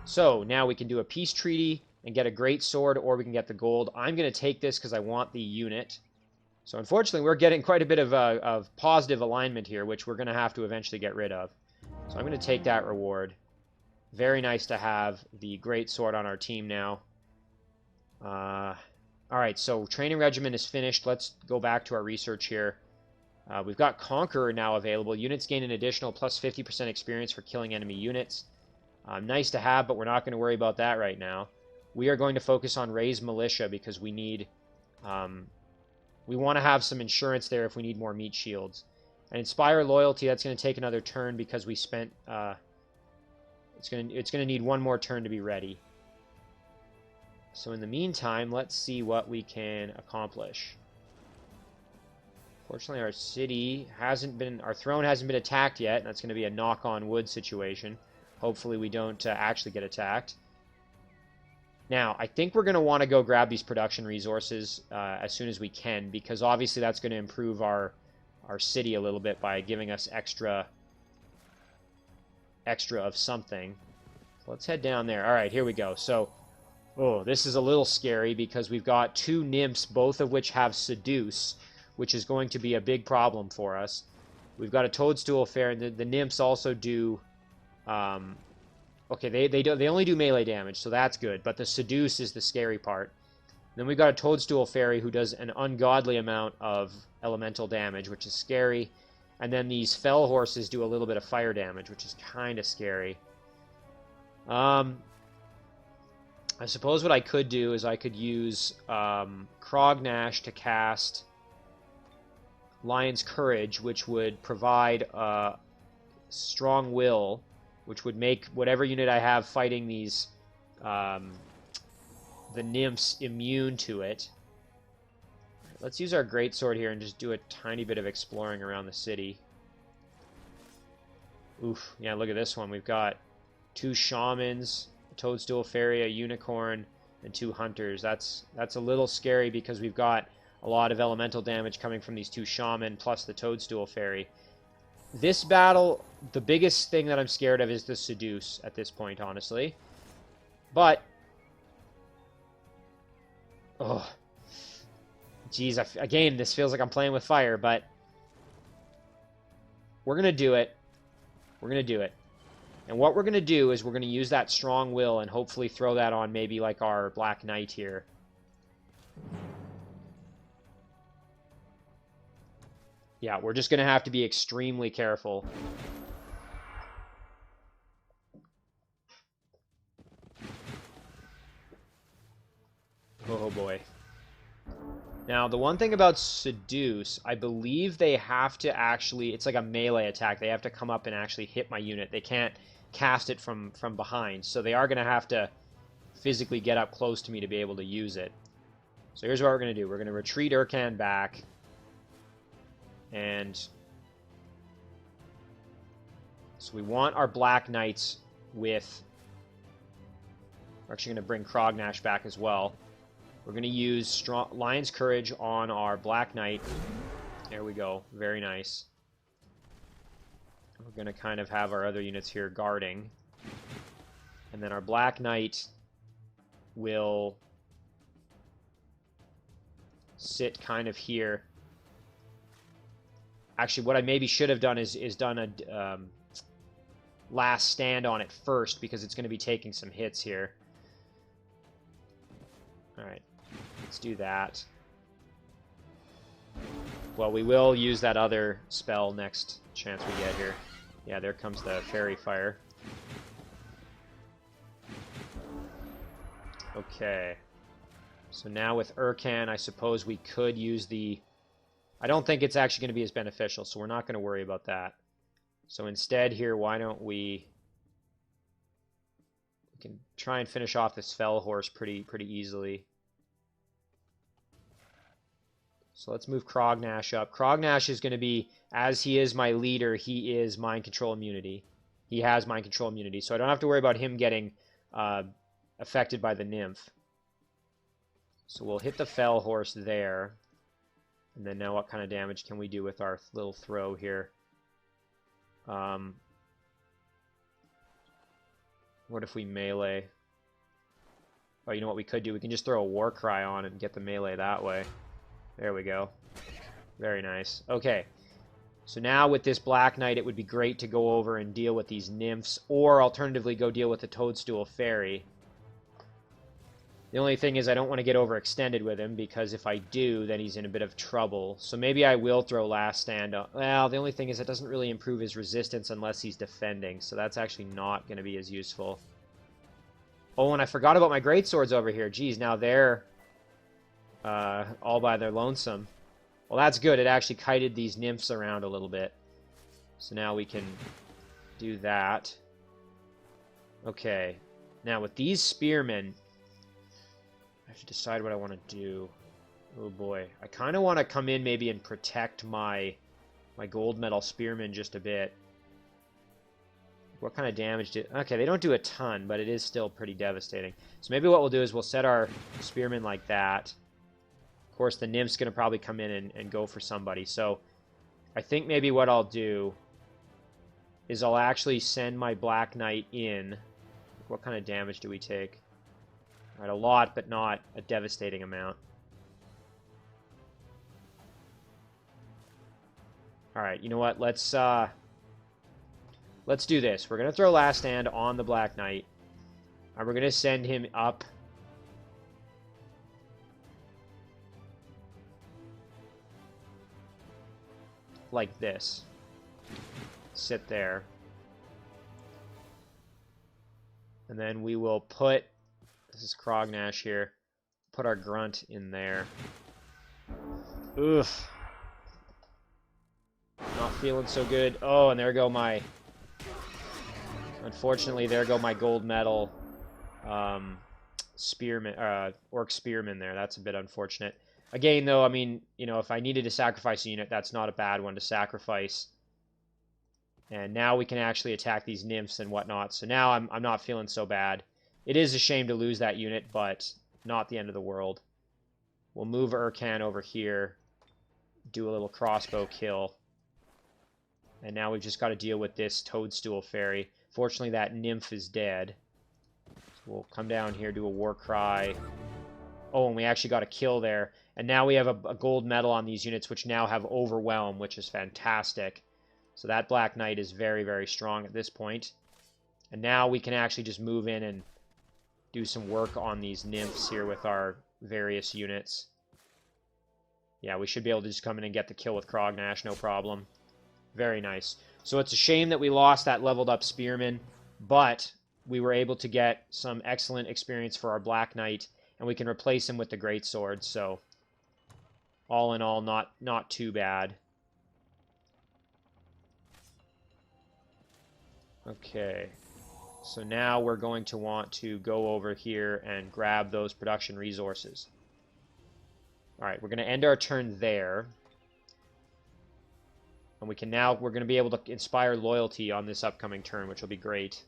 So now we can do a peace treaty and get a great sword, or we can get the gold. I'm going to take this because I want the unit. So unfortunately, we're getting quite a bit of positive alignment here, which we're going to have to eventually get rid of. So I'm going to take that reward. Very nice to have the great sword on our team now. Alright, so training regimen is finished. Let's go back to our research here. We've got Conqueror now available. Units gain an additional plus 50% experience for killing enemy units. Nice to have, but we're not going to worry about that right now. We are going to focus on Raise Militia because we need... we want to have some insurance there if we need more meat shields. And Inspire Loyalty, that's going to take another turn because we spent... it's going to need one more turn to be ready. So in the meantime, let's see what we can accomplish. Fortunately, our city hasn't been... Our throne hasn't been attacked yet, and that's going to be a knock-on-wood situation. Hopefully we don't actually get attacked. Now, I think we're going to want to go grab these production resources as soon as we can, because obviously that's going to improve our city a little bit by giving us extra of something. So let's head down there. All right, here we go. So, oh, this is a little scary because we've got 2 nymphs, both of which have Seduce, which is going to be a big problem for us. We've got a Toadstool Fair, and the nymphs also do... okay, they only do melee damage, so that's good. But the Seduce is the scary part. Then we've got a Toadstool Fairy who does an ungodly amount of elemental damage, which is scary. And then these Fell Horses do a little bit of fire damage, which is kind of scary. I suppose what I could do is I could use Crognash to cast Lion's Courage, which would provide Strong Will, which would make whatever unit I have fighting these the nymphs immune to it. let's use our greatsword here and just do a tiny bit of exploring around the city. Oof, yeah, look at this one. We've got 2 shamans, a toadstool fairy, a unicorn, and 2 hunters. That's a little scary because we've got a lot of elemental damage coming from these 2 shaman plus the toadstool fairy. This battle, the biggest thing that I'm scared of is the seduce at this point, honestly. But, oh, geez, again, this feels like I'm playing with fire, but we're going to do it. We're going to do it. And what we're going to do is we're going to use that strong will and hopefully throw that on maybe like our Black Knight here. Yeah, we're just going to have to be extremely careful. Oh boy. Now, the one thing about Seduce, I believe they have to actually, it's like a melee attack. They have to come up and actually hit my unit. They can't cast it from behind. So they are going to have to physically get up close to me to be able to use it. So here's what we're going to do. We're going to retreat Urkan back. And so we want our Black Knights with... We're actually going to bring Crognash back as well. We're going to use Lion's Courage on our Black Knight. There we go. Very nice. We're going to kind of have our other units here guarding. And then our Black Knight will sit kind of here. Actually, what I maybe should have done is done a last stand on it first, because it's going to be taking some hits here. Alright, let's do that. Well, we will use that other spell next chance we get here. Yeah, there comes the Fairy Fire. Okay. So now with Urkan, I suppose we could use the... I don't think it's actually going to be as beneficial, so we're not going to worry about that. So instead here, why don't we can try and finish off this Fell Horse pretty easily. So let's move Crognash up. Crognash is going to be, as he is my leader, he is Mind Control Immunity. He has Mind Control Immunity, so I don't have to worry about him getting affected by the Nymph. So we'll hit the Fell Horse there. And then now what kind of damage can we do with our little throw here? What if we melee? Oh, you know what we could do? We can just throw a War Cry on and get the melee that way. There we go. Very nice. Okay. So now with this Black Knight, it would be great to go over and deal with these Nymphs, or alternatively go deal with the Toadstool Fairy. The only thing is I don't want to get overextended with him, because if I do, then he's in a bit of trouble. So maybe I will throw Last Stand on. Well, the only thing is it doesn't really improve his resistance unless he's defending, so that's actually not going to be as useful. Oh, and I forgot about my greatswords over here. Geez, now they're all by their lonesome. Well, that's good. It actually kited these Nymphs around a little bit. So now we can do that. Okay. Now with these spearmen, I have to decide what I want to do. Oh boy. I kind of want to come in maybe and protect my gold medal spearmen just a bit. What kind of damage did... Okay, they don't do a ton, but it is still pretty devastating. So maybe what we'll do is we'll set our spearmen like that. Of course, the Nymph's going to probably come in and go for somebody. So I think maybe what I'll do is I'll actually send my Black Knight in. What kind of damage do we take? All right, a lot, but not a devastating amount. All right, you know what? Let's do this. We're going to throw Last Stand on the Black Knight. And we're going to send him up. Like this. Sit there. And then we will put... This is Crognash here. Put our Grunt in there. Oof. Not feeling so good. Oh, and there go my... Unfortunately, there go my gold medal spearman, Orc Spearman there. That's a bit unfortunate. Again, though, I mean, you know, if I needed to sacrifice a unit, that's not a bad one to sacrifice. And now we can actually attack these nymphs and whatnot. So now I'm not feeling so bad. It is a shame to lose that unit, but not the end of the world. We'll move Urkan over here, do a little crossbow kill. And now we've just got to deal with this Toadstool Fairy. Fortunately, that nymph is dead. So we'll come down here, do a war cry. Oh, and we actually got a kill there. And now we have a gold medal on these units, which now have Overwhelm, which is fantastic. So that Black Knight is very, very strong at this point. And now we can actually just move in and do some work on these nymphs here with our various units. Yeah, we should be able to just come in and get the kill with Crognash, no problem. Very nice. So it's a shame that we lost that leveled up Spearman, but we were able to get some excellent experience for our Black Knight, and we can replace him with the Greatsword, so all in all, not too bad. Okay, so now we're going to want to go over here and grab those production resources. Alright, we're going to end our turn there. And we can now, we're going to be able to inspire loyalty on this upcoming turn, which will be great.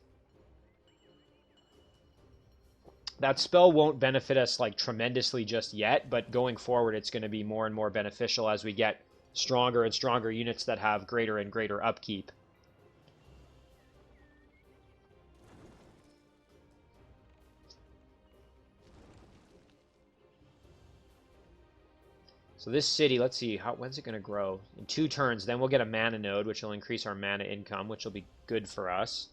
That spell won't benefit us like tremendously just yet, but going forward it's going to be more and more beneficial as we get stronger and stronger units that have greater and greater upkeep. So this city, let's see, when's it going to grow? In 2 turns, then we'll get a mana node, which will increase our mana income, which will be good for us.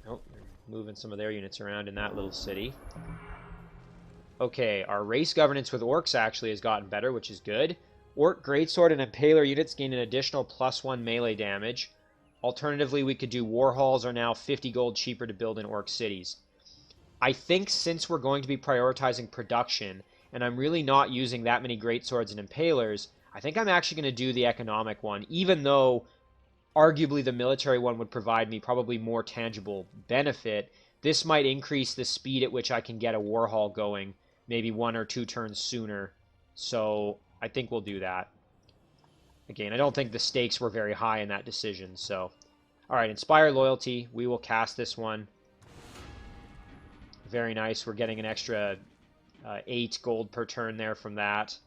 Oh, they're moving some of their units around in that little city. Okay, our race governance with orcs actually has gotten better, which is good. Orc Greatsword and Impaler units gain an additional +1 melee damage. Alternatively, we could do War Halls are now 50 gold cheaper to build in orc cities. I think since we're going to be prioritizing production, and I'm really not using that many Greatswords and Impalers, I think I'm actually going to do the economic one, even though arguably the military one would provide me probably more tangible benefit. This might increase the speed at which I can get a War Hall going, maybe 1 or 2 turns sooner. So I think we'll do that. Again, I don't think the stakes were very high in that decision, so... Alright, Inspire Loyalty. We will cast this one. Very nice. We're getting an extra 8 gold per turn there from that.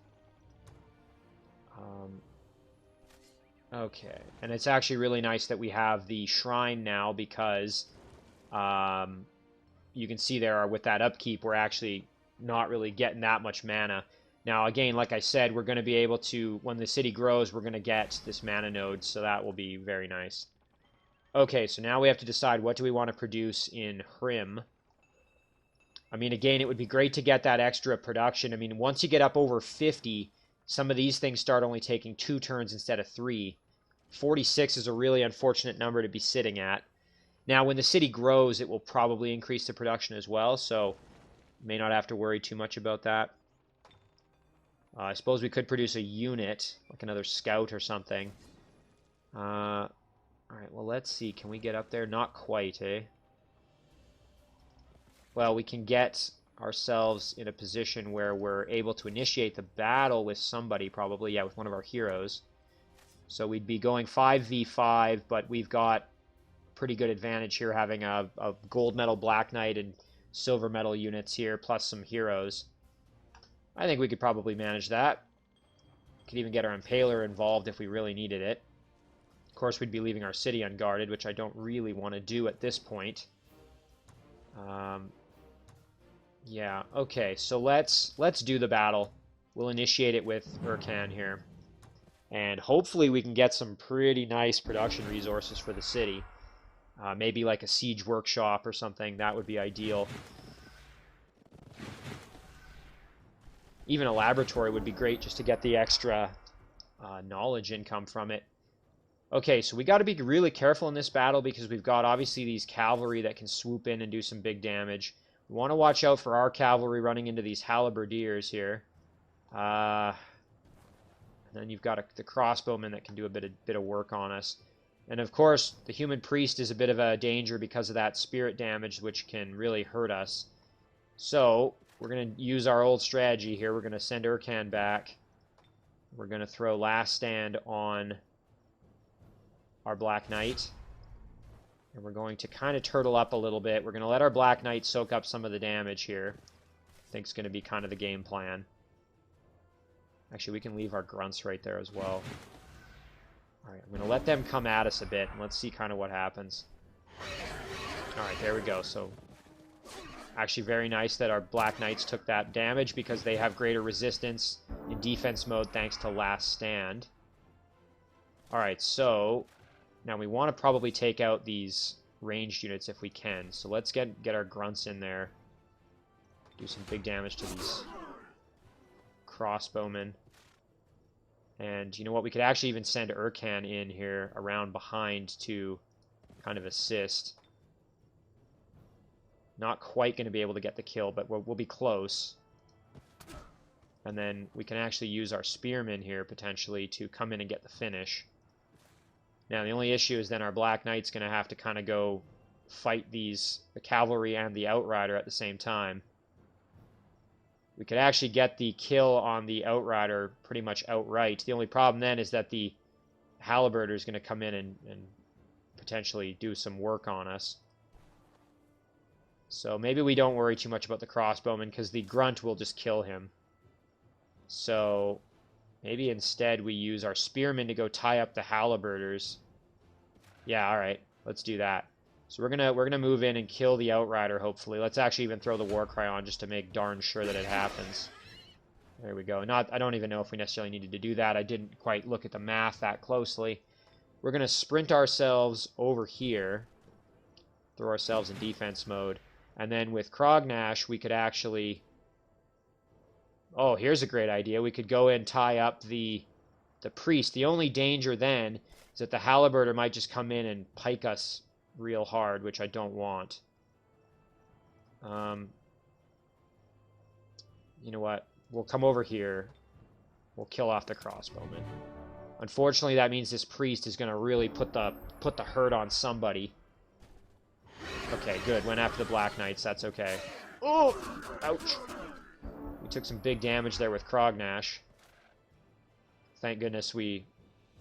Okay. And it's actually really nice that we have the shrine now because you can see there with that upkeep, we're actually not really getting that much mana. Now, again, like I said, we're going to be able to, when the city grows, we're going to get this mana node, so that will be very nice. Okay, so now we have to decide what do we want to produce in Hrim. I mean, again, it would be great to get that extra production. I mean, once you get up over 50, some of these things start only taking 2 turns instead of 3. 46 is a really unfortunate number to be sitting at. Now, when the city grows, it will probably increase the production as well, so may not have to worry too much about that. I suppose we could produce a unit, like another scout or something. Alright, well, let's see. Can we get up there? Not quite, eh? Well, we can get ourselves in a position where we're able to initiate the battle with somebody, probably, yeah, with one of our heroes. So we'd be going 5v5, but we've got pretty good advantage here, having a gold medal Black Knight and silver medal units here, plus some heroes. I think we could probably manage that. Could even get our Impaler involved if we really needed it. Of course, we'd be leaving our city unguarded, which I don't really want to do at this point. Yeah, okay, so let's do the battle. We'll initiate it with Urkan here. And hopefully we can get some pretty nice production resources for the city. Maybe like a siege workshop or something, that would be ideal. Even a laboratory would be great just to get the extra knowledge income from it. Okay, so we got to be really careful in this battle because we've got obviously these cavalry that can swoop in and do some big damage. We want to watch out for our cavalry running into these halberdiers here. And then you've got the crossbowmen that can do a bit of work on us. And of course, the human priest is a bit of a danger because of that spirit damage, which can really hurt us. So we're going to use our old strategy here. We're going to send Urkan back. We're going to throw Last Stand on our Black Knight. And we're going to kind of turtle up a little bit. We're going to let our Black Knight soak up some of the damage here. I think it's going to be kind of the game plan. Actually, we can leave our grunts right there as well. Alright, I'm going to let them come at us a bit, and let's see kind of what happens. Alright, there we go. So, actually very nice that our Black Knights took that damage because they have greater resistance in defense mode thanks to Last Stand. Alright, so now we want to probably take out these ranged units if we can. So let's get our grunts in there. Do some big damage to these crossbowmen. And you know what? We could actually even send Urkan in here around behind to kind of assist. Not quite going to be able to get the kill, but we'll be close. And then we can actually use our spearmen here potentially to come in and get the finish. Now the only issue is then our Black Knight's going to have to kind of go fight the cavalry and the Outrider at the same time. We could actually get the kill on the Outrider pretty much outright. The only problem then is that the Halberdier is going to come in and potentially do some work on us. So maybe we don't worry too much about the crossbowman because the grunt will just kill him. So maybe instead we use our spearmen to go tie up the Halberdiers. Yeah, all right, let's do that. So we're gonna move in and kill the Outrider. Hopefully, let's actually even throw the Warcry on just to make darn sure that it happens. There we go. I don't even know if we necessarily needed to do that. I didn't quite look at the math that closely. We're gonna sprint ourselves over here, throw ourselves in defense mode. And then with Crognash, we could actually... Oh, here's a great idea. We could go in and tie up the priest. The only danger then is that the Halberdier might just come in and pike us real hard, which I don't want. You know what? We'll come over here. We'll kill off the crossbowman. Unfortunately, that means this priest is going to really put the hurt on somebody. Okay, good. Went after the Black Knights. That's okay. Oh! Ouch. We took some big damage there with Crognash. Thank goodness we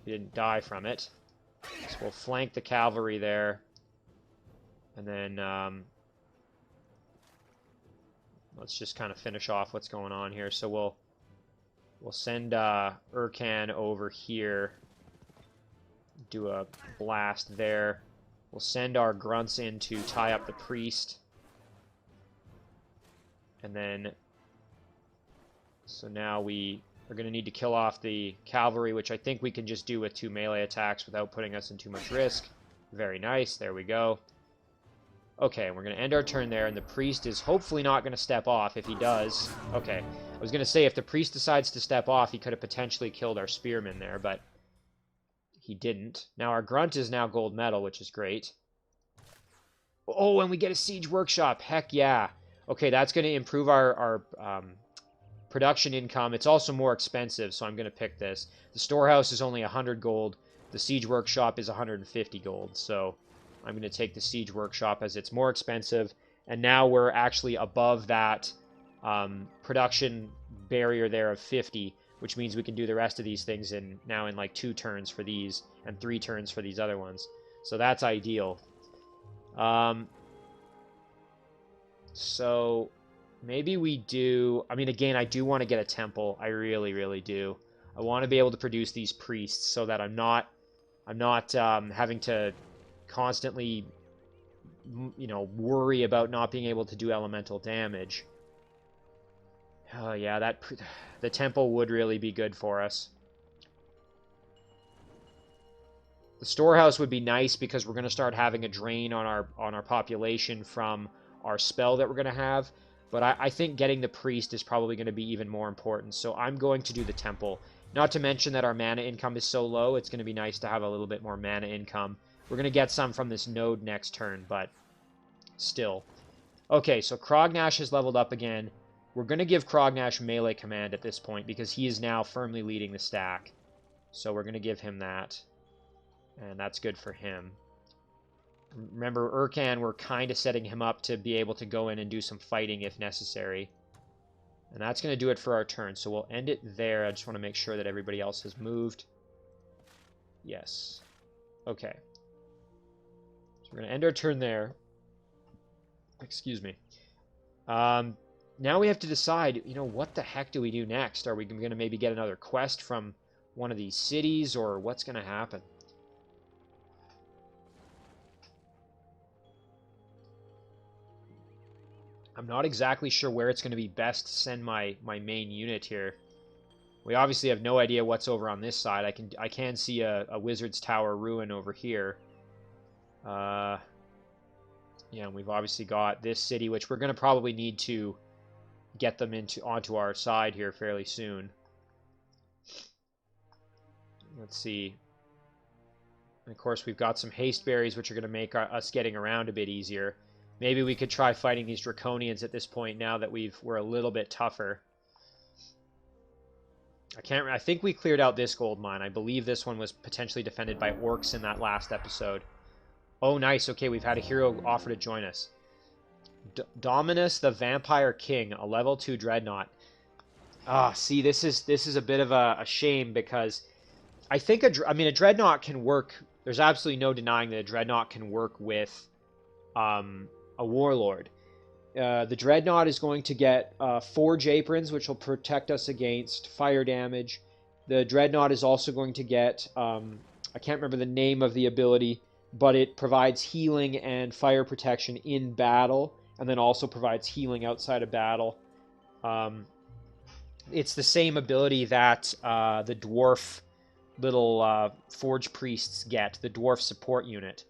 didn't die from it. So we'll flank the cavalry there. And then let's just kind of finish off what's going on here. So we'll send Urkan over here. Do a blast there. We'll send our grunts in to tie up the priest. And then, so now we are going to need to kill off the cavalry, which I think we can just do with 2 melee attacks without putting us in too much risk. Very nice. There we go. Okay, we're going to end our turn there, and the priest is hopefully not going to step off. If he does... Okay, I was going to say, if the priest decides to step off, he could have potentially killed our spearmen there, but he didn't. Now our grunt is now gold medal, which is great. Oh, and we get a siege workshop. Heck yeah. Okay, that's going to improve our production income. It's also more expensive, so I'm going to pick this. The storehouse is only 100 gold. The siege workshop is 150 gold, so I'm going to take the siege workshop as it's more expensive. And now we're actually above that production barrier there of 50, which means we can do the rest of these things now in like 2 turns for these and 3 turns for these other ones. So that's ideal. So maybe we do... I mean, again, I do want to get a temple. I really, really do. I want to be able to produce these priests so that I'm not having to constantly, you know, worry about not being able to do elemental damage. Oh yeah, the temple would really be good for us. The storehouse would be nice because we're going to start having a drain on our population from our spell that we're going to have. But I think getting the priest is probably going to be even more important. So I'm going to do the temple. Not to mention that our mana income is so low, it's going to be nice to have a little bit more mana income. We're going to get some from this node next turn, but still. Okay, so Crognash has leveled up again. We're going to give Crognash melee command at this point because he is now firmly leading the stack. So we're going to give him that. And that's good for him. Remember, Urkan, we're kind of setting him up to be able to go in and do some fighting if necessary. And that's going to do it for our turn. So we'll end it there. I just want to make sure that everybody else has moved. Yes. Okay. So we're going to end our turn there. Excuse me. Now we have to decide, what the heck do we do next? Are we going to maybe get another quest from one of these cities, or what's going to happen? I'm not exactly sure where it's going to be best to send my main unit here. We obviously have no idea what's over on this side. I can see a Wizard's Tower ruin over here. Yeah, and we've obviously got this city, which we're going to probably need to get them onto our side here fairly soon. Let's see. And of course, we've got some haste berries, which are going to make us getting around a bit easier. Maybe we could try fighting these draconians at this point now that we're a little bit tougher. I think we cleared out this gold mine. I believe this one was potentially defended by orcs in that last episode. Oh, nice. Okay, we've had a hero offer to join us. Dominus the Vampire King, a level 2 dreadnought. See, this is a bit of a shame, because I think a dreadnought can work. There's absolutely no denying that a dreadnought can work with a warlord. The dreadnought is going to get Forge Aprons, which will protect us against fire damage. The dreadnought is also going to get, I can't remember the name of the ability, but it provides healing and fire protection in battle, and then also provides healing outside of battle. It's the same ability that the dwarf little Forge Priests get, the dwarf support unit.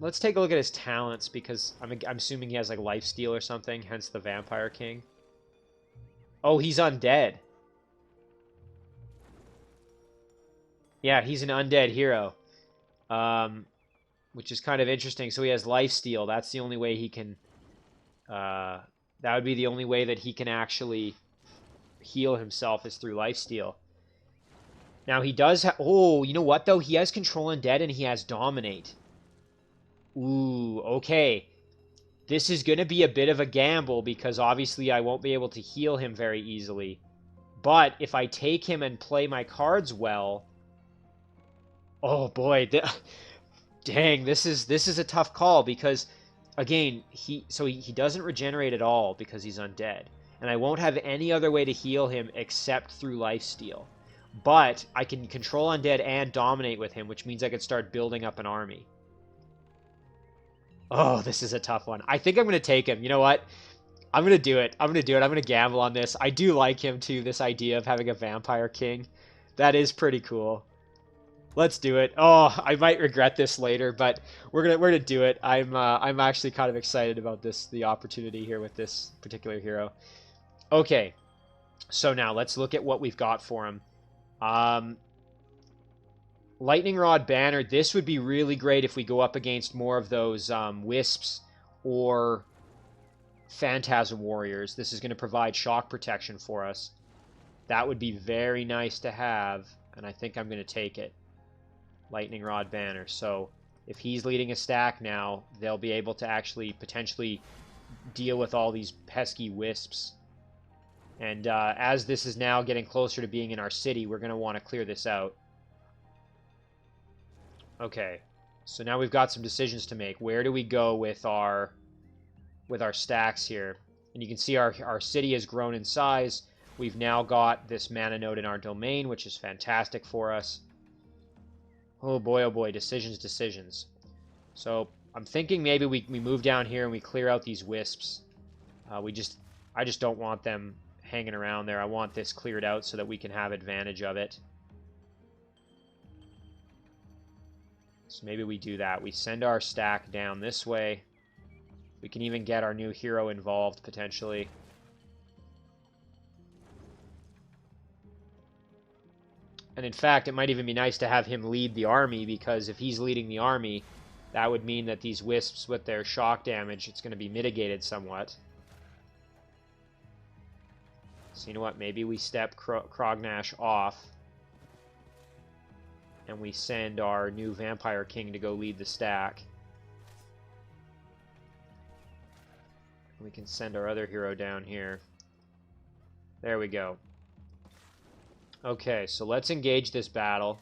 Let's take a look at his talents, because I'm assuming he has like lifesteal or something, hence the Vampire King. Oh, he's undead. Yeah, he's an undead hero. Which is kind of interesting. So he has lifesteal. That's the only way he can... that would be the only way that he can actually heal himself, is through lifesteal. Now he does have... Oh, you know what though? He has control undead and he has dominate. Ooh, okay. This is going to be a bit of a gamble, because obviously I won't be able to heal him very easily. But if I take him and play my cards well... Oh boy, dang, this is a tough call, because again, he doesn't regenerate at all because he's undead. And I won't have any other way to heal him except through lifesteal. But I can control undead and dominate with him, which means I could start building up an army. Oh, this is a tough one. I think I'm going to take him. You know what? I'm going to do it. I'm going to gamble on this. I do like him, too, this idea of having a Vampire King. That is pretty cool. Let's do it. Oh, I might regret this later, but we're gonna do it. I'm actually kind of excited about the opportunity here with this particular hero. Okay, so now let's look at what we've got for him. Lightning Rod Banner. This would be really great if we go up against more of those Wisps or Phantasm Warriors. This is going to provide shock protection for us. That would be very nice to have, and I think I'm going to take it. Lightning Rod Banner. So if he's leading a stack now, they'll be able to actually potentially deal with all these pesky wisps. And as this is now getting closer to being in our city, we're going to want to clear this out. Okay, so now we've got some decisions to make. Where do we go with our stacks here? And you can see our city has grown in size. We've now got this mana node in our domain, which is fantastic for us. Oh boy, decisions. So I'm thinking maybe we move down here and we clear out these wisps. I just don't want them hanging around there. I want this cleared out so that we can have advantage of it. So maybe we do that. We send our stack down this way. We can even get our new hero involved, potentially. And in fact, it might even be nice to have him lead the army, because if he's leading the army, that would mean that these wisps with their shock damage, it's going to be mitigated somewhat. So you know what? Maybe we step Crognash off. And we send our new Vampire King to go lead the stack. We can send our other hero down here. There we go. Okay, so let's engage this battle.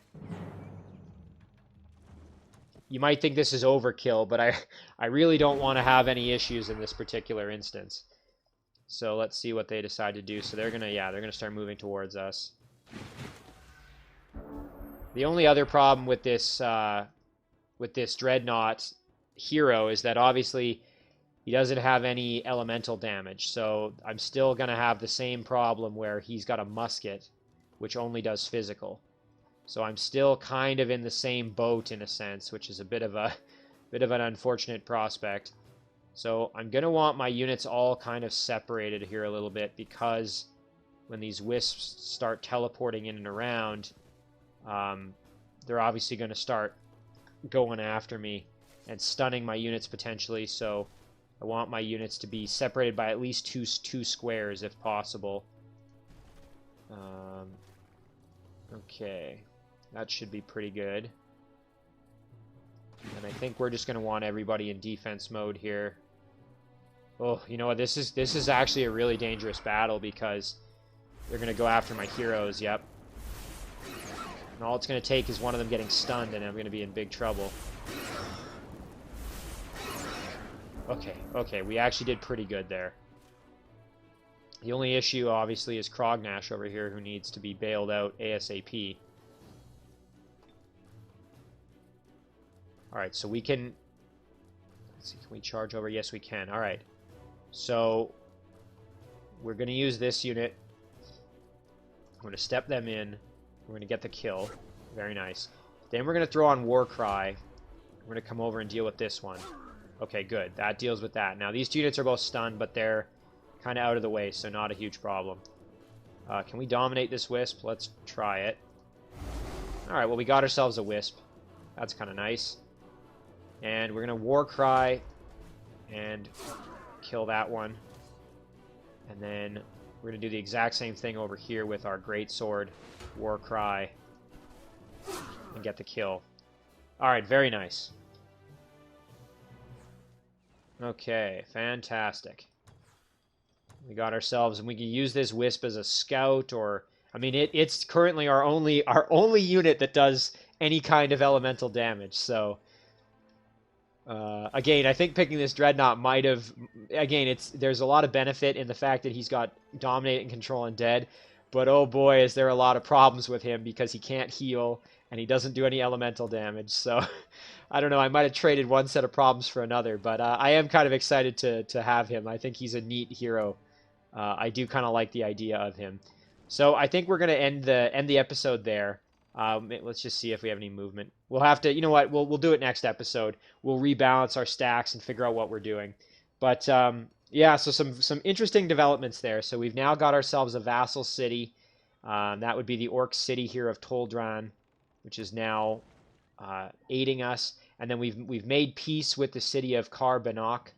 You might think this is overkill, but I really don't want to have any issues in this particular instance. So let's see what they decide to do. So they're gonna start moving towards us. The only other problem with this Dreadnought hero is that obviously he doesn't have any elemental damage. So I'm still gonna have the same problem where he's got a musket, which only does physical. So I'm still kind of in the same boat in a sense, which is a bit of an unfortunate prospect. So I'm going to want my units all kind of separated here a little bit, because when these wisps start teleporting in and around, they're obviously going to start going after me and stunning my units potentially. So I want my units to be separated by at least two squares if possible. Okay. That should be pretty good. And I think we're just going to want everybody in defense mode here. Oh, you know what? This is actually a really dangerous battle, because they're going to go after my heroes, yep. And all it's going to take is one of them getting stunned, and I'm going to be in big trouble. Okay, we actually did pretty good there. The only issue, obviously, is Crognash over here, who needs to be bailed out ASAP. Alright, so we can... Let's see, can we charge over? Yes, we can. Alright. So, we're going to use this unit. I'm going to step them in. We're going to get the kill. Very nice. Then we're going to throw on Warcry. We're going to come over and deal with this one. Okay, good. That deals with that. Now, these two units are both stunned, but they're kind of out of the way, so not a huge problem. Can we dominate this Wisp? Let's try it. Alright, well, we got ourselves a Wisp. That's kind of nice. And we're going to Warcry and kill that one. And then we're going to do the exact same thing over here with our Greatsword, Warcry, and get the kill. Alright, very nice. Okay, fantastic. We got ourselves, and we can use this Wisp as a scout, or... I mean, it's currently our only unit that does any kind of elemental damage, so... again, I think picking this Dreadnought might have... Again, there's a lot of benefit in the fact that he's got Dominate and Control Undead, but oh boy, is there a lot of problems with him, because he can't heal, and he doesn't do any elemental damage, so... I don't know, I might have traded one set of problems for another, but I am kind of excited to have him. I think he's a neat hero. I do kind of like the idea of him. So I think we're going to end the episode there. Let's just see if we have any movement. We'll have to, you know what, we'll do it next episode. We'll rebalance our stacks and figure out what we're doing. But yeah, so some interesting developments there. So we've now got ourselves a vassal city. That would be the Orc city here of Toldran, which is now aiding us. And then we've made peace with the city of Kar-Banok,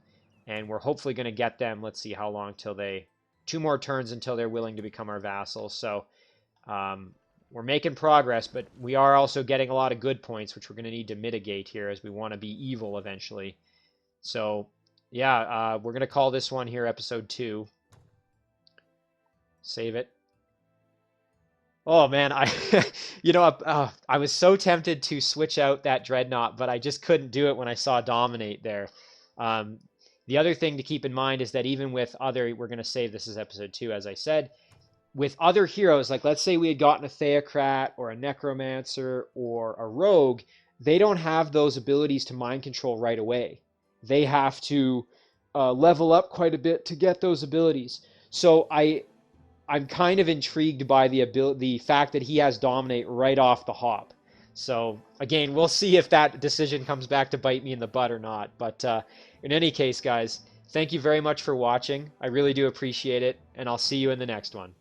and we're hopefully going to get them. Let's see how long till they... 2 more turns until they're willing to become our vassals. So we're making progress, but we are also getting a lot of good points, which we're going to need to mitigate here as we want to be evil eventually. So yeah, we're going to call this one here episode 2. Save it. Oh man, I was so tempted to switch out that Dreadnought, but I just couldn't do it when I saw Dominate there. The other thing to keep in mind is that even with other, we're going to save this as episode 2, as I said, with other heroes, like let's say we had gotten a Theocrat or a Necromancer or a Rogue, they don't have those abilities to mind control right away. They have to level up quite a bit to get those abilities. So I'm kind of intrigued by the fact that he has Dominate right off the hop. So again, we'll see if that decision comes back to bite me in the butt or not. But in any case, guys, thank you very much for watching. I really do appreciate it, and I'll see you in the next one.